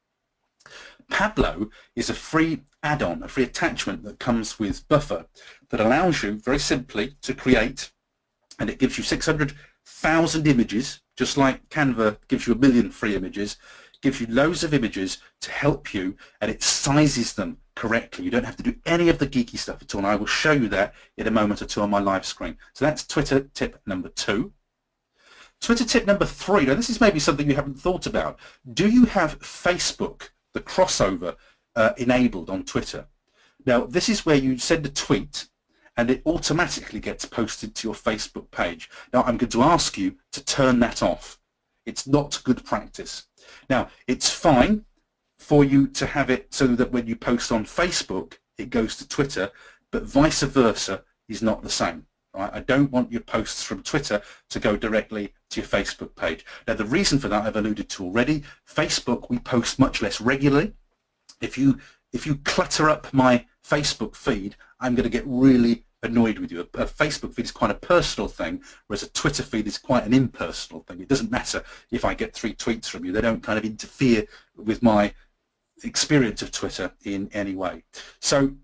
Speaker 1: Pablo is a free add-on, a free attachment that comes with Buffer that allows you very simply to create, and it gives you 600,000 images, just like Canva gives you 1 million free images, gives you loads of images to help you, and it sizes them correctly. You don't have to do any of the geeky stuff at all, and I will show you that in a moment or two on my live screen. So that's Twitter tip number 2. Twitter tip number 3, now this is maybe something you haven't thought about. Do you have Facebook, the crossover, enabled on Twitter? Now this is where you send a tweet and it automatically gets posted to your Facebook page. Now I'm going to ask you to turn that off. It's not good practice. Now it's fine for you to have it so that when you post on Facebook it goes to Twitter, but vice versa is not the same. Right? I don't want your posts from Twitter to go directly to your Facebook page. Now the reason for that I've alluded to already. Facebook, we post much less regularly. If you clutter up my Facebook feed, I'm going to get really annoyed with you. A Facebook feed is quite a personal thing, whereas a Twitter feed is quite an impersonal thing. It doesn't matter if I get 3 tweets from you. They don't kind of interfere with my experience of Twitter in any way. So,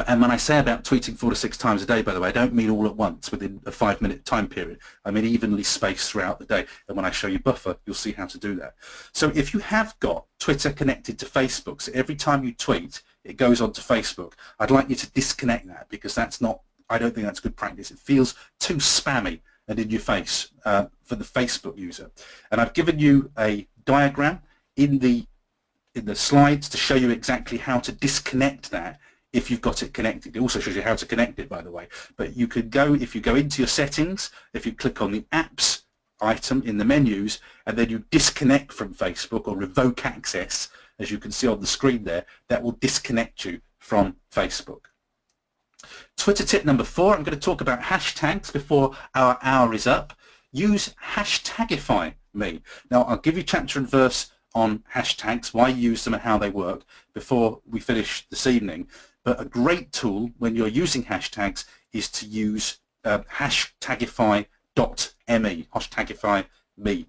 Speaker 1: and when I say about tweeting 4 to 6 times a day, by the way, I don't mean all at once within a 5-minute time period. I mean evenly spaced throughout the day. And when I show you Buffer, you'll see how to do that. So if you have got Twitter connected to Facebook, so every time you tweet, it goes onto Facebook, I'd like you to disconnect that, because that's not, I don't think that's good practice. It feels too spammy and in your face for the Facebook user. And I've given you a diagram in the slides to show you exactly how to disconnect that if you've got it connected. It also shows you how to connect it, by the way. But you could go, if you go into your settings, if you click on the apps item in the menus, and then you disconnect from Facebook or revoke access, as you can see on the screen there, that will disconnect you from Facebook. Twitter tip number 4, I'm going to talk about hashtags before our hour is up. Use Hashtagify me. Now I'll give you chapter and verse on hashtags, why you use them and how they work before we finish this evening. But a great tool when you're using hashtags is to use Hashtagify.me, Hashtagify me.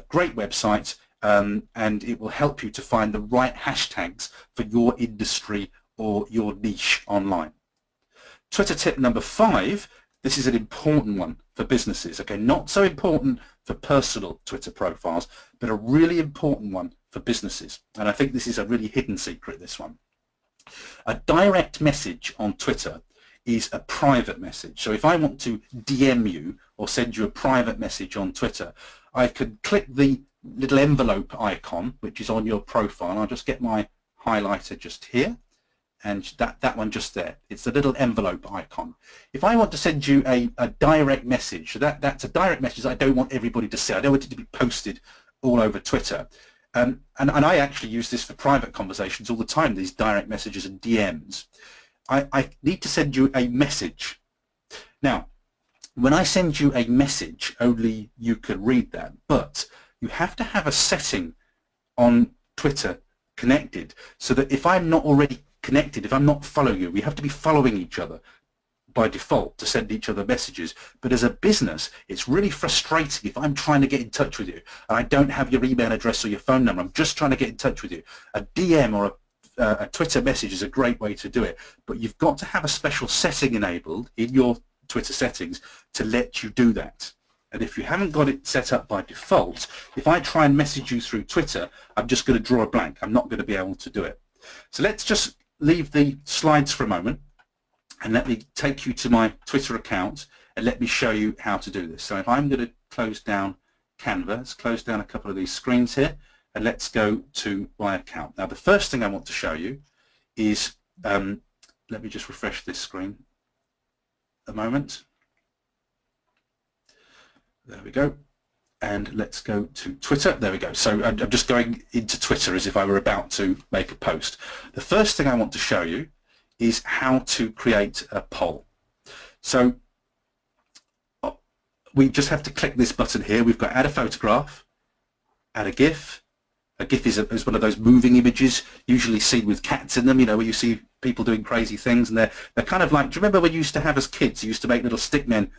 Speaker 1: Great website, and it will help you to find the right hashtags for your industry or your niche online. Twitter tip number 5, this is an important one for businesses. Okay, not so important for personal Twitter profiles, but a really important one for businesses. And I think this is a really hidden secret, this one. A direct message on Twitter is a private message. So if I want to DM you or send you a private message on Twitter, I can click the little envelope icon, which is on your profile. I'll just get my highlighter just here, and that one just there. It's the little envelope icon. If I want to send you a direct message, so that's a direct message I don't want everybody to see. I don't want it to be posted all over Twitter. And I actually use this for private conversations all the time, these direct messages and DMs. I need to send you a message. Now, when I send you a message, only you can read that, but you have to have a setting on Twitter connected so that if I'm not already connected, if I'm not following you, we have to be following each other. by default to send each other messages, but as a business it's really frustrating if I'm trying to get in touch with you and I don't have your email address or your phone number. I'm just trying to get in touch with you. A DM or a Twitter message is a great way to do it, but you've got to have a special setting enabled in your Twitter settings to let you do that. And if you haven't got it set up by default, if I try and message you through Twitter, I'm just going to draw a blank. I'm not going to be able to do it. So let's just leave the slides for a moment and let me take you to my Twitter account and let me show you how to do this. So if I'm going to close down Canva, let's close down a couple of these screens here, and let's go to my account. Now the first thing I want to show you is, let me just refresh this screen a moment. There we go. And let's go to Twitter. There we go. So I'm just going into Twitter as if I were about to make a post. The first thing I want to show you is how to create a poll. So we just have to click this button here. We've got add a photograph, add a GIF. A GIF is one of those moving images, usually seen with cats in them, you know, where you see people doing crazy things, and they're kind of like, do you remember when you used to have as kids, you used to make little stickmen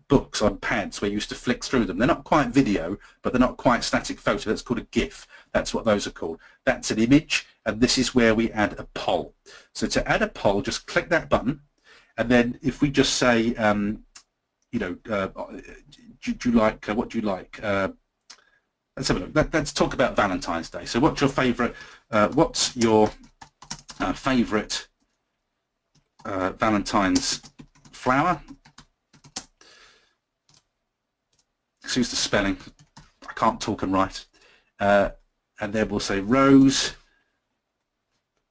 Speaker 1: books on pads where you used to flick through them? They're not quite video, but they're not quite static photo. That's called a GIF. That's what those are called. That's an image, and this is where we add a poll. So to add a poll, just click that button, and then if we just say, you know, do you like, what do you like? Let's have a look. Let's talk about Valentine's Day. So what's your favourite Valentine's flower? Excuse the spelling, I can't talk and write. And then we'll say rose.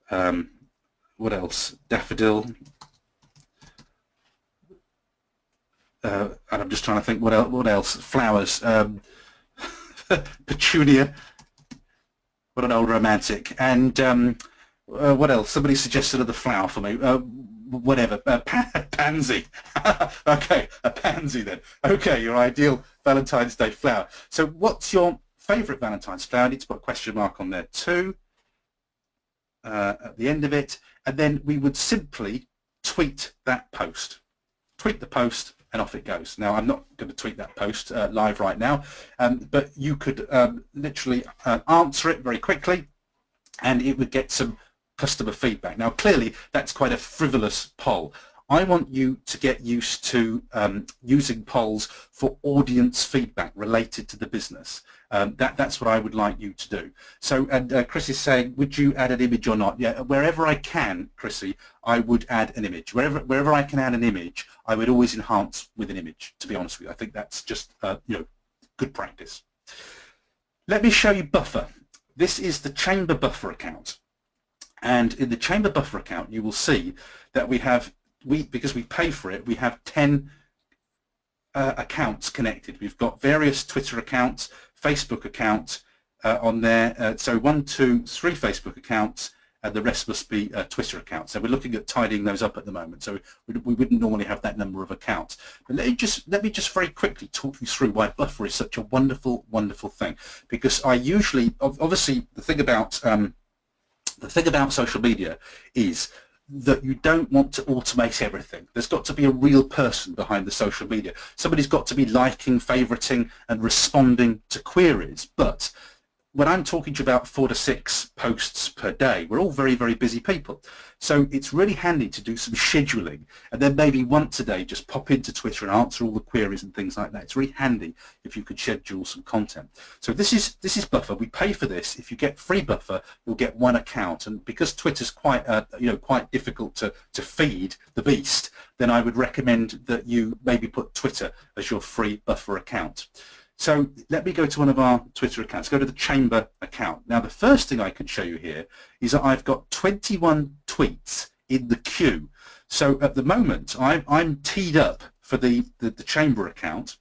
Speaker 1: What else? Daffodil. And I'm just trying to think what else? Flowers. Petunia. What an old romantic. And what else? Somebody suggested another flower for me. Whatever. Pansy. Okay, a pansy then. Okay, your ideal Valentine's Day flower. So what's your favourite Valentine's flower? I need to put a question mark on there too at the end of it. And then we would simply tweet that post. Tweet the post and off it goes. Now I'm not going to tweet that post live right now, but you could literally answer it very quickly and it would get some customer feedback. Now clearly that's quite a frivolous poll. I want you to get used to using polls for audience feedback related to the business. That's what I would like you to do. So, and Chris is saying, would you add an image or not? Yeah, wherever I can, Chrissy, I would add an image. Wherever I can add an image, I would always enhance with an image, to be honest with you. I think that's just, you know, good practice. Let me show you Buffer. This is the Chamber Buffer account. And in the Chamber Buffer account, you will see that we have, because we pay for it, we have 10 accounts connected. We've got various Twitter accounts, Facebook accounts on there. So 1, 2, 3 Facebook accounts, and the rest must be Twitter accounts. So we're looking at tidying those up at the moment. So we wouldn't normally have that number of accounts. But let me just very quickly talk you through why Buffer is such a wonderful, wonderful thing. Because I usually, obviously, the thing about social media is that you don't want to automate everything. There's got to be a real person behind the social media. Somebody's got to be liking, favoriting and responding to queries. But when I'm talking to you about 4 to 6 posts per day, we're all very, very busy people. So it's really handy to do some scheduling and then maybe once a day just pop into Twitter and answer all the queries and things like that. It's really handy if you could schedule some content. So this is Buffer. We pay for this. If you get free Buffer, you'll get 1 account. And because Twitter's quite quite difficult to feed the beast, then I would recommend that you maybe put Twitter as your free Buffer account. So let me go to one of our Twitter accounts, go to the Chamber account. Now the first thing I can show you here is that I've got 21 tweets in the queue. So at the moment I'm teed up for the Chamber account.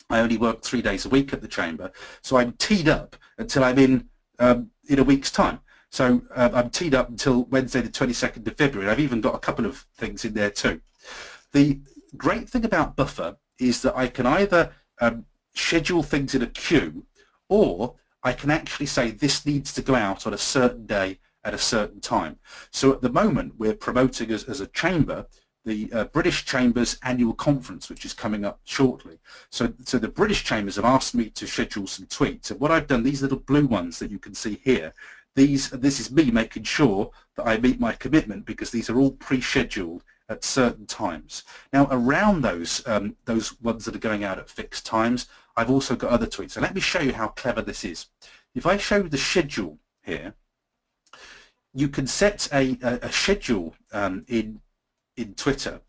Speaker 1: I only work 3 days a week at the Chamber, so I'm teed up until I'm in a week's time. So I'm teed up until Wednesday the 22nd of February. I've even got a couple of things in there too. The great thing about Buffer is that I can either schedule things in a queue, or I can actually say this needs to go out on a certain day at a certain time. So at the moment we're promoting as a chamber British Chamber's annual conference, which is coming up shortly. So the British Chambers have asked me to schedule some tweets, and what I've done, these little blue ones that you can see here, this is me making sure that I meet my commitment, because these are all pre-scheduled at certain times. Now, around those ones that are going out at fixed times, I've also got other tweets. So let me show you how clever this is. If I show the schedule here, you can set a schedule in Twitter,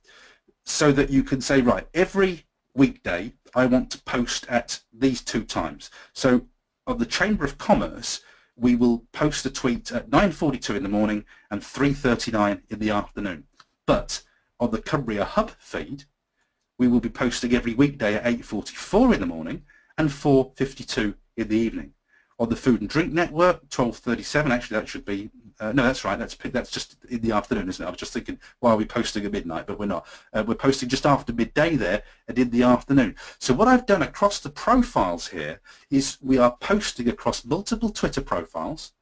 Speaker 1: so that you can say, right, every weekday I want to post at these 2 times. So on the Chamber of Commerce, we will post a tweet at 9:42 in the morning and 3:39 in the afternoon. But on the Cumbria Hub feed, we will be posting every weekday at 8:44 in the morning and 4:52 in the evening. On the Food and Drink Network, 12:37. Actually, that should be no, that's right. That's just in the afternoon, isn't it? I was just thinking, why are we posting at midnight? But we're not. We're posting just after midday there and in the afternoon. So what I've done across the profiles here is we are posting across multiple Twitter profiles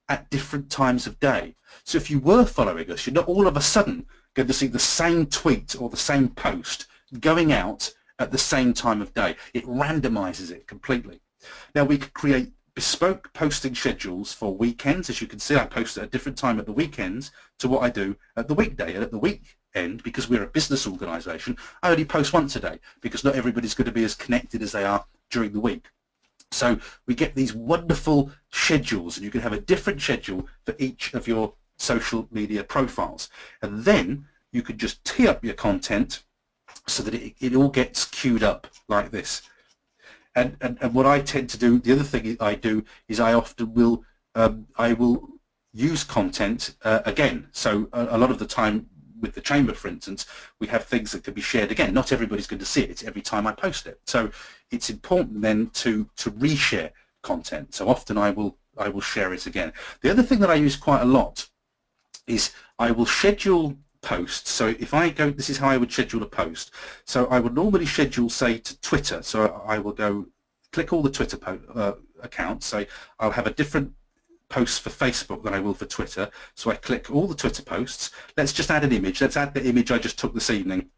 Speaker 1: at different times of day. So if you were following us, you're not all of a sudden going to see the same tweet or the same post going out at the same time of day. It randomizes it completely. Now, we could create bespoke posting schedules for weekends. As you can see, I post at a different time at the weekends to what I do at the weekday. And at the weekend, because we're a business organisation, I only post once a day, because not everybody's going to be as connected as they are during the week. So we get these wonderful schedules, and you can have a different schedule for each of your social media profiles. And then you can just tee up your content so that it all gets queued up like this. And what I tend to do, the other thing I do is I often will I will use content again. So a lot of the time with the Chamber, for instance, we have things that can be shared again. Not everybody's going to see it every time I post it. So it's important then to reshare content. So often I will share it again. The other thing that I use quite a lot is I will schedule posts. So if I go, this is how I would schedule a post. So I would normally schedule, say, to Twitter. So I will go click all the Twitter accounts. So I'll have a different post for Facebook than I will for Twitter. So I click all the Twitter posts. Let's just add an image. Let's add the image I just took this evening.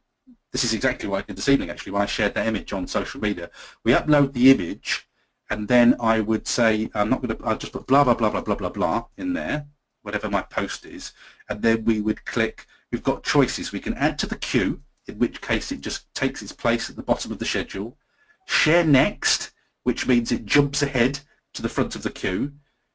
Speaker 1: This is exactly what I did this evening, actually, when I shared that image on social media. We upload the image, and then I would say, I'll just put blah, blah, blah, blah, blah, blah, blah in there, whatever my post is. And then we would click. We've got choices. We can add to the queue, in which case it just takes its place at the bottom of the schedule. Share next, which means it jumps ahead to the front of the queue.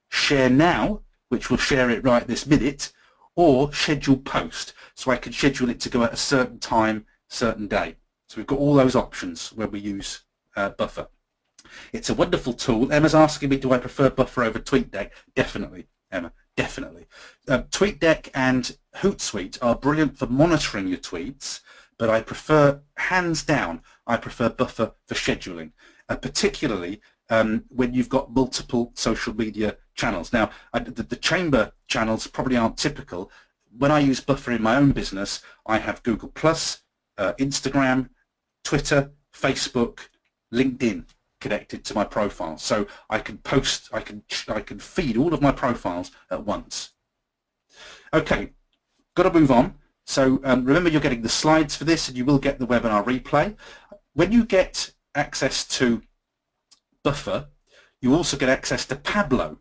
Speaker 1: Share now, which will share it right this minute. Or schedule post, so I can schedule it to go at a certain time, certain day. So we've got all those options when we use Buffer. It's a wonderful tool. Emma's asking me, do I prefer Buffer over TweetDeck? Definitely, Emma. Definitely. TweetDeck and Hootsuite are brilliant for monitoring your tweets, but I prefer, hands down, I prefer Buffer for scheduling, particularly when you've got multiple social media channels. Now, the Chamber channels probably aren't typical. When I use Buffer in my own business, I have Google+, Instagram, Twitter, Facebook, LinkedIn connected to my profile, so I can post, I can feed all of my profiles at once. Okay, got to move on. So remember, you're getting the slides for this, and you will get the webinar replay. When you get access to Buffer, you also get access to Pablo,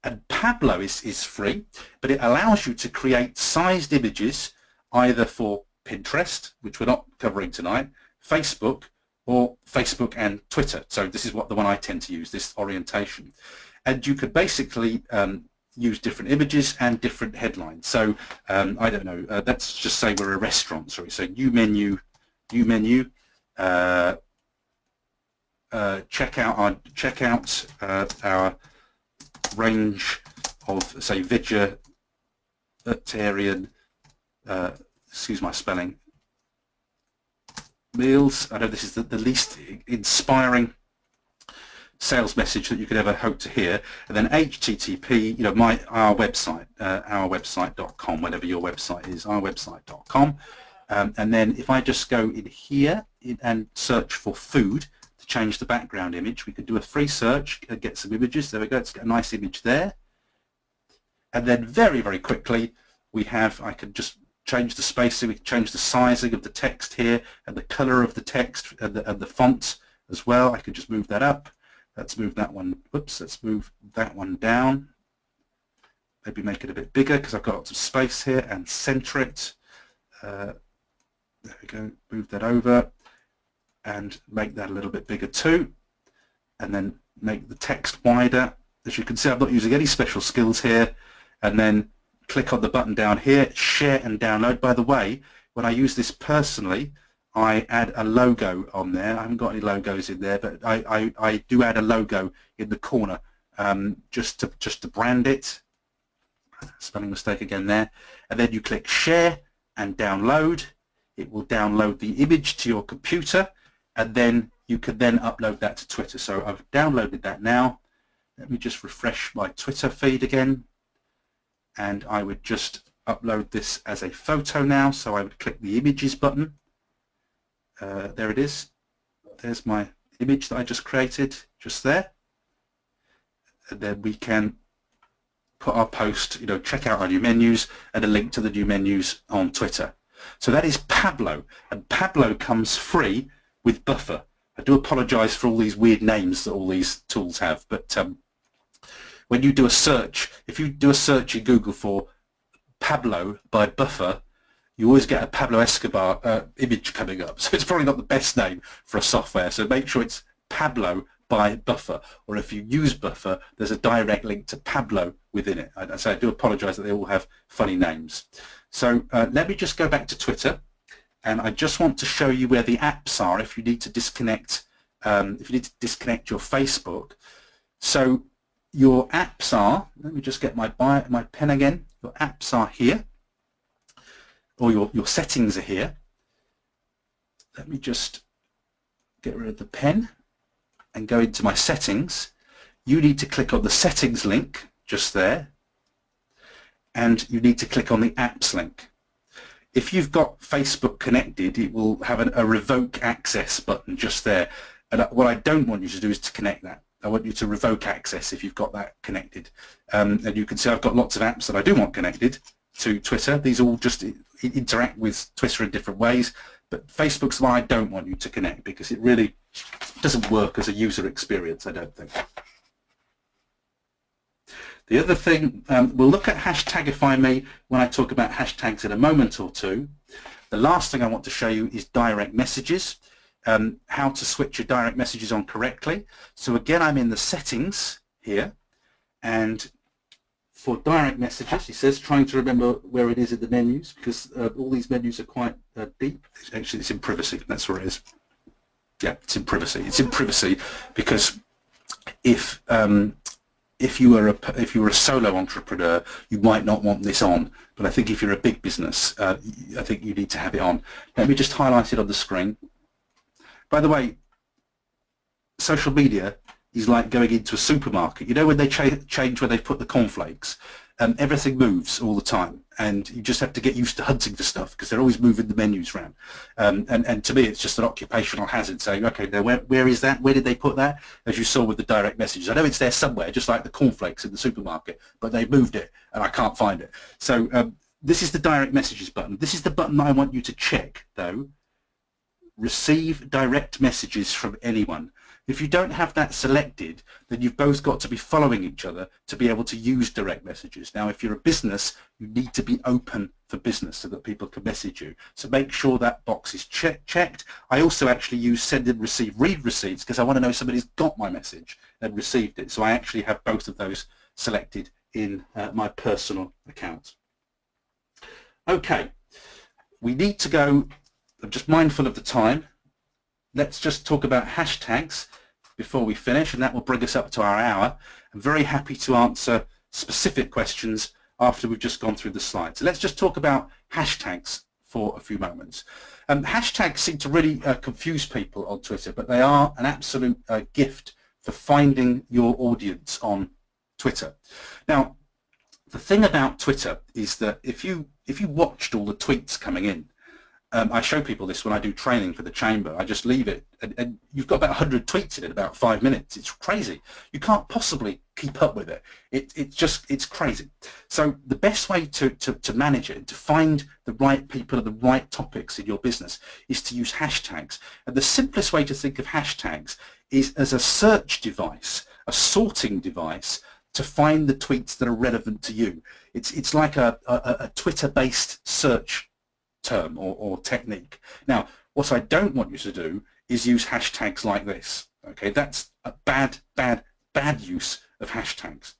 Speaker 1: and Pablo is free, but it allows you to create sized images either for Pinterest, which we're not covering tonight, Facebook, or Facebook and Twitter. So this is the one I tend to use, this orientation. And you could basically use different images and different headlines. So I don't know, let's just say we're a restaurant, sorry. So new menu, check out our range of, say, vegetarian, excuse my spelling, meals. I know this is the least inspiring sales message that you could ever hope to hear. And then HTTP, you know, our website, ourwebsite.com, whatever your website is, ourwebsite.com. And then if I just go in here and search for food to change the background image, we can do a free search and get some images. There we go. Let's get a nice image there. And then very, very quickly, we have, I can just change the spacing, we can change the sizing of the text here and the color of the text and the font as well. I can just move that up. Let's move that one, whoops, let's move that one down. Maybe make it a bit bigger because I've got lots of space here, and center it. There we go, move that over and make that a little bit bigger too. And then make the text wider. As you can see, I'm not using any special skills here. And then click on the button down here, share and download. By the way, when I use this personally, I add a logo on there. I haven't got any logos in there, but I do add a logo in the corner just to brand it. Spelling mistake again there. And then you click share and download. It will download the image to your computer, and then you can then upload that to Twitter. So I've downloaded that now. Let me just refresh my Twitter feed again, and I would just upload this as a photo now. So I would click the images button. There it is. There's my image that I just created, just there. And then we can put our post, check out our new menus, and a link to the new menus on Twitter. So that is Pablo, and Pablo comes free with Buffer. I do apologize for all these weird names that all these tools have, but when you do a search, if you do a search in Google for Pablo by Buffer, you always get a Pablo Escobar image coming up. So it's probably not the best name for a software, so make sure it's Pablo by Buffer, or if you use Buffer, there's a direct link to Pablo within it. So I do apologize that they all have funny names. So let me just go back to Twitter, and I just want to show you where the apps are if you need to disconnect your Facebook. So your apps are, let me just get my pen again, your apps are here, or your settings are here. Let me just get rid of the pen and go into my settings. You need to click on the settings link just there, and you need to click on the apps link. If you've got Facebook connected, it will have a revoke access button just there. And what I don't want you to do is to connect that. I want you to revoke access if you've got that connected. And you can see I've got lots of apps that I do want connected to Twitter. These all just interact with Twitter in different ways, but Facebook's the one I don't want you to connect because it really doesn't work as a user experience, I don't think. The other thing, we'll look at Hashtagify Me when I talk about hashtags in a moment or two. The last thing I want to show you is direct messages, how to switch your direct messages on correctly. So again, I'm in the settings here, and for direct messages, he says, trying to remember where it is in the menus, because all these menus are quite deep. Actually, it's in privacy, that's where it is. Yeah, it's in privacy. It's in privacy because if you were a solo entrepreneur, you might not want this on. But I think if you're a big business, I think you need to have it on. Let me just highlight it on the screen. By the way, social media is like going into a supermarket. You know when they change where they put the cornflakes? Everything moves all the time, and you just have to get used to hunting for stuff because they're always moving the menus around. And to me, it's just an occupational hazard saying, okay, now where is that? Where did they put that? As you saw with the direct messages. I know it's there somewhere, just like the cornflakes in the supermarket, but they moved it, and I can't find it. So this is the direct messages button. This is the button that I want you to check, though. Receive direct messages from anyone. If you don't have that selected, then you've both got to be following each other to be able to use direct messages. Now, if you're a business, you need to be open for business so that people can message you. So make sure that box is checked. I also actually use send and receive read receipts because I want to know if somebody's got my message and received it. So I actually have both of those selected in my personal account. Okay, we need to go. I'm just mindful of the time. Let's just talk about hashtags before we finish, and that will bring us up to our hour. I'm very happy to answer specific questions after we've just gone through the slides. So let's just talk about hashtags for a few moments. Hashtags seem to really confuse people on Twitter, but they are an absolute gift for finding your audience on Twitter. Now, the thing about Twitter is that if you watched all the tweets coming in, I show people this when I do training for the chamber. I just leave it, and you've got about 100 tweets in about 5 minutes. It's crazy. You can't possibly keep up with it. It's crazy. So the best way to manage it, to find the right people and the right topics in your business, is to use hashtags. And the simplest way to think of hashtags is as a search device, a sorting device, to find the tweets that are relevant to you. It's like a Twitter-based search term or technique. Now, what I don't want you to do is use hashtags like this. Okay, that's a bad use of hashtags.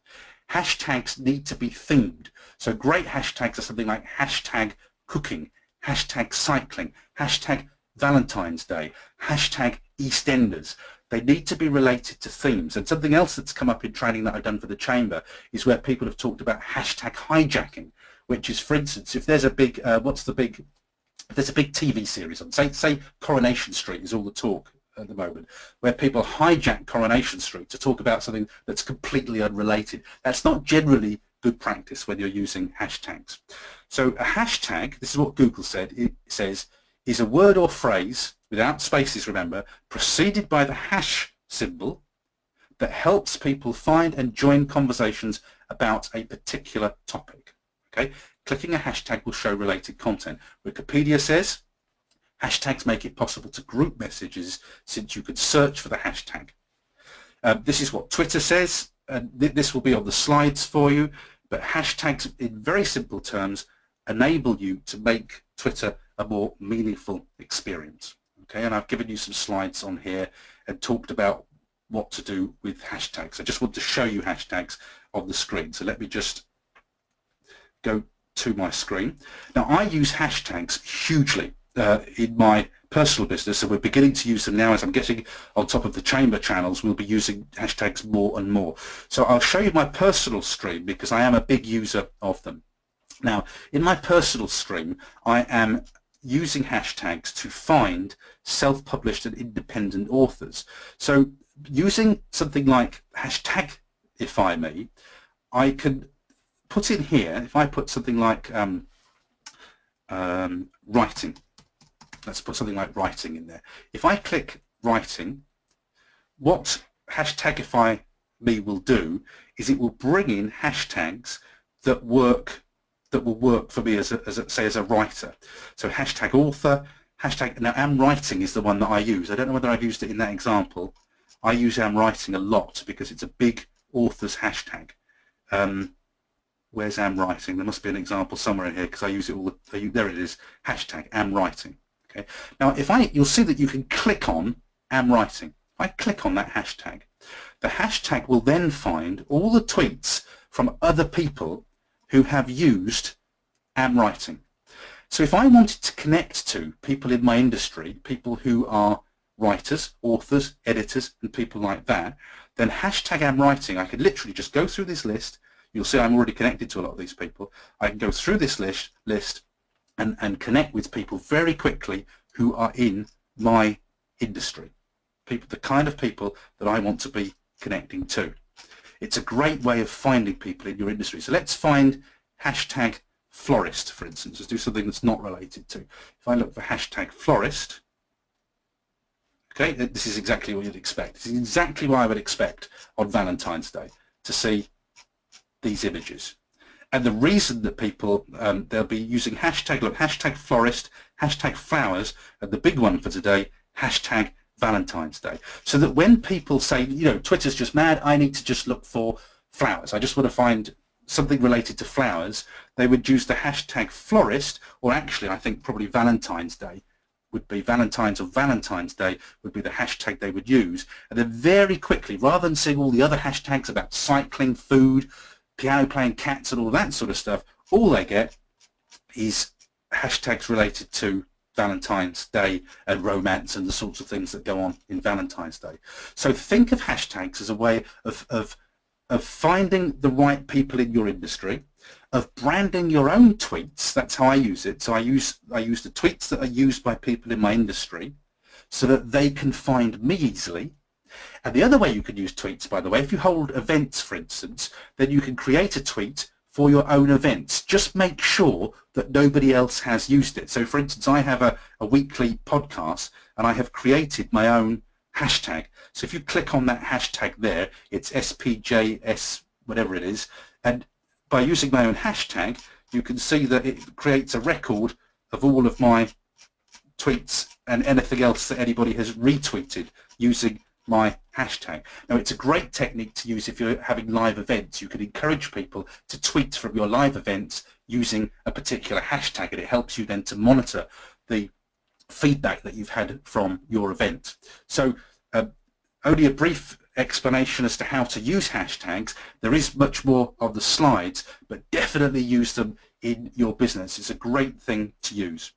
Speaker 1: Hashtags need to be themed. So great hashtags are something like hashtag cooking, hashtag cycling, hashtag Valentine's Day, hashtag EastEnders. They need to be related to themes. And something else that's come up in training that I've done for the Chamber is where people have talked about hashtag hijacking, which is, for instance, if there's a big, if there's a big TV series on, say Coronation Street is all the talk at the moment, where people hijack Coronation Street to talk about something that's completely unrelated. That's not generally good practice when you're using hashtags. So a hashtag, this is what Google said, it says, is a word or phrase, without spaces remember, preceded by the hash symbol that helps people find and join conversations about a particular topic. Okay? Clicking a hashtag will show related content. Wikipedia says, hashtags make it possible to group messages since you could search for the hashtag. This is what Twitter says, and this will be on the slides for you, but hashtags, in very simple terms, enable you to make Twitter a more meaningful experience. Okay, and I've given you some slides on here and talked about what to do with hashtags. I just want to show you hashtags on the screen. So let me just go to my screen. Now, I use hashtags hugely in my personal business, and we're beginning to use them now. As I'm getting on top of the Chamber channels, we'll be using hashtags more and more. So I'll show you my personal stream because I am a big user of them. Now, in my personal stream, I am using hashtags to find self-published and independent authors. So using something like hashtagify me, I can put in here, if I put something like writing, let's put something like writing in there. If I click writing, what hashtagify me will do is it will bring in hashtags that will work for me as a writer. So hashtag author, hashtag, now am writing is the one that I use. I don't know whether I've used it in that example. I use am writing a lot because it's a big author's hashtag. Where's am writing? There must be an example somewhere in here because I use it all the, there it is, hashtag am writing. Okay. Now you'll see that you can click on am writing. If I click on that hashtag, the hashtag will then find all the tweets from other people who have used am writing. So if I wanted to connect to people in my industry, people who are writers, authors, editors, and people like that, then hashtag am writing, I could literally just go through this list. You'll see I'm already connected to a lot of these people. I can go through this list and connect with people very quickly who are in my industry, people, the kind of people that I want to be connecting to. It's a great way of finding people in your industry. So let's find hashtag florist, for instance. Let's do something that's not related to. If I look for hashtag florist, okay, this is exactly what you'd expect. This is exactly what I would expect on Valentine's Day, to see these images. And the reason that people, they'll be using hashtag, look, hashtag florist, hashtag flowers, and the big one for today, hashtag Valentine's Day. So that when people say, you know, Twitter's just mad, I need to just look for flowers, I just want to find something related to flowers, they would use the hashtag florist, or actually I think probably Valentine's Day would be Valentine's, or Valentine's Day would be the hashtag they would use. And then very quickly, rather than seeing all the other hashtags about cycling, food, piano playing, cats and all that sort of stuff, all they get is hashtags related to Valentine's Day and romance and the sorts of things that go on in Valentine's Day. So think of hashtags as a way of finding the right people in your industry, of branding your own tweets. That's how I use it. So I use the tweets that are used by people in my industry so that they can find me easily. And the other way you can use tweets, by the way, if you hold events, for instance, then you can create a tweet for your own events. Just make sure that nobody else has used it. So, for instance, I have a weekly podcast, and I have created my own hashtag. So if you click on that hashtag there, it's SPJS, whatever it is, and by using my own hashtag, you can see that it creates a record of all of my tweets and anything else that anybody has retweeted using my hashtag. Now, it's a great technique to use if you're having live events. You can encourage people to tweet from your live events using a particular hashtag, and it helps you then to monitor the feedback that you've had from your event. So only a brief explanation as to how to use hashtags. There is much more on the slides, but definitely use them in your business. It's a great thing to use.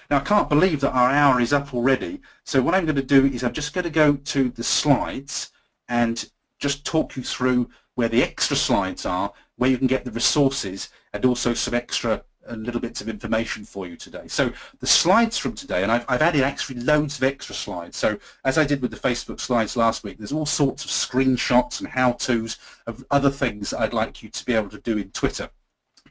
Speaker 1: Now, I can't believe that our hour is up already, so what I'm going to do is I'm just going to go to the slides and just talk you through where the extra slides are, where you can get the resources, and also some extra little bits of information for you today. So the slides from today, and I've added actually loads of extra slides. So as I did with the Facebook slides last week, there's all sorts of screenshots and how-tos of other things that I'd like you to be able to do in Twitter.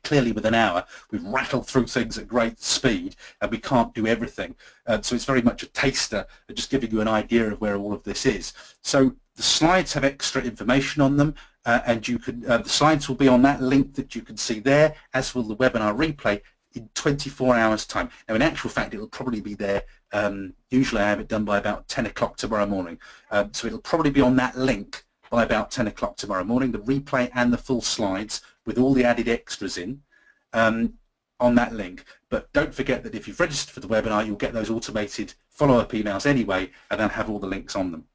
Speaker 1: Clearly, with an hour, we've rattled through things at great speed, and we can't do everything. So it's very much a taster, and just giving you an idea of where all of this is. So the slides have extra information on them, and you can. The slides will be on that link that you can see there, as will the webinar replay in 24 hours' time. Now, in actual fact, it'll probably be there. Usually, I have it done by about 10 o'clock tomorrow morning, so it'll probably be on that link by about 10 o'clock tomorrow morning, the replay and the full slides with all the added extras in on that link. But don't forget that if you've registered for the webinar, you'll get those automated follow-up emails anyway, and they'll have all the links on them.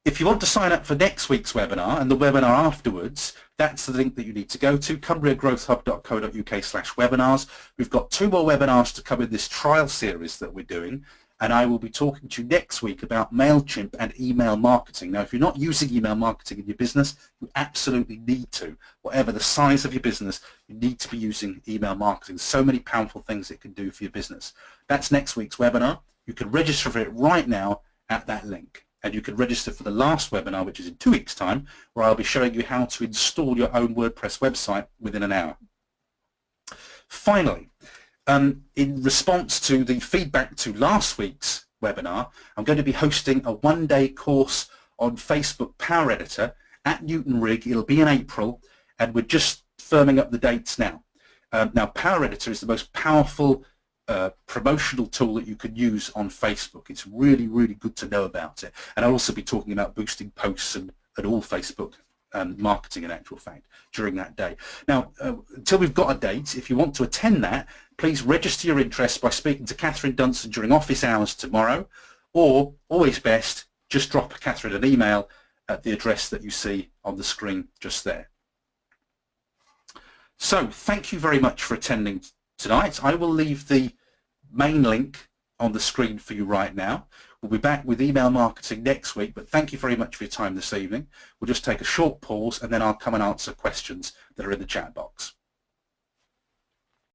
Speaker 1: If you want to sign up for next week's webinar and the webinar afterwards, that's the link that you need to go to, cumbriagrowthhub.co.uk/webinars. We've got 2 more webinars to come in this trial series that we're doing, and I will be talking to you next week about MailChimp and email marketing. Now, if you're not using email marketing in your business, you absolutely need to. Whatever the size of your business, you need to be using email marketing. So many powerful things it can do for your business. That's next week's webinar. You can register for it right now at that link. And you can register for the last webinar, which is in 2 weeks' time, where I'll be showing you how to install your own WordPress website within an hour. Finally, in response to the feedback to last week's webinar, I'm going to be hosting a 1-day course on Facebook Power Editor at Newton Rig. It'll be in April, and we're just firming up the dates now. Now, Power Editor is the most powerful promotional tool that you can use on Facebook. It's really, really good to know about it. And I'll also be talking about boosting posts and all Facebook marketing in actual fact during that day. Now, until we've got a date, if you want to attend that, please register your interest by speaking to Catherine Dunson during office hours tomorrow, or, always best, just drop Catherine an email at the address that you see on the screen just there. So, thank you very much for attending tonight. I will leave the main link on the screen for you right now. We'll be back with email marketing next week, but thank you very much for your time this evening. We'll just take a short pause, and then I'll come and answer questions that are in the chat box.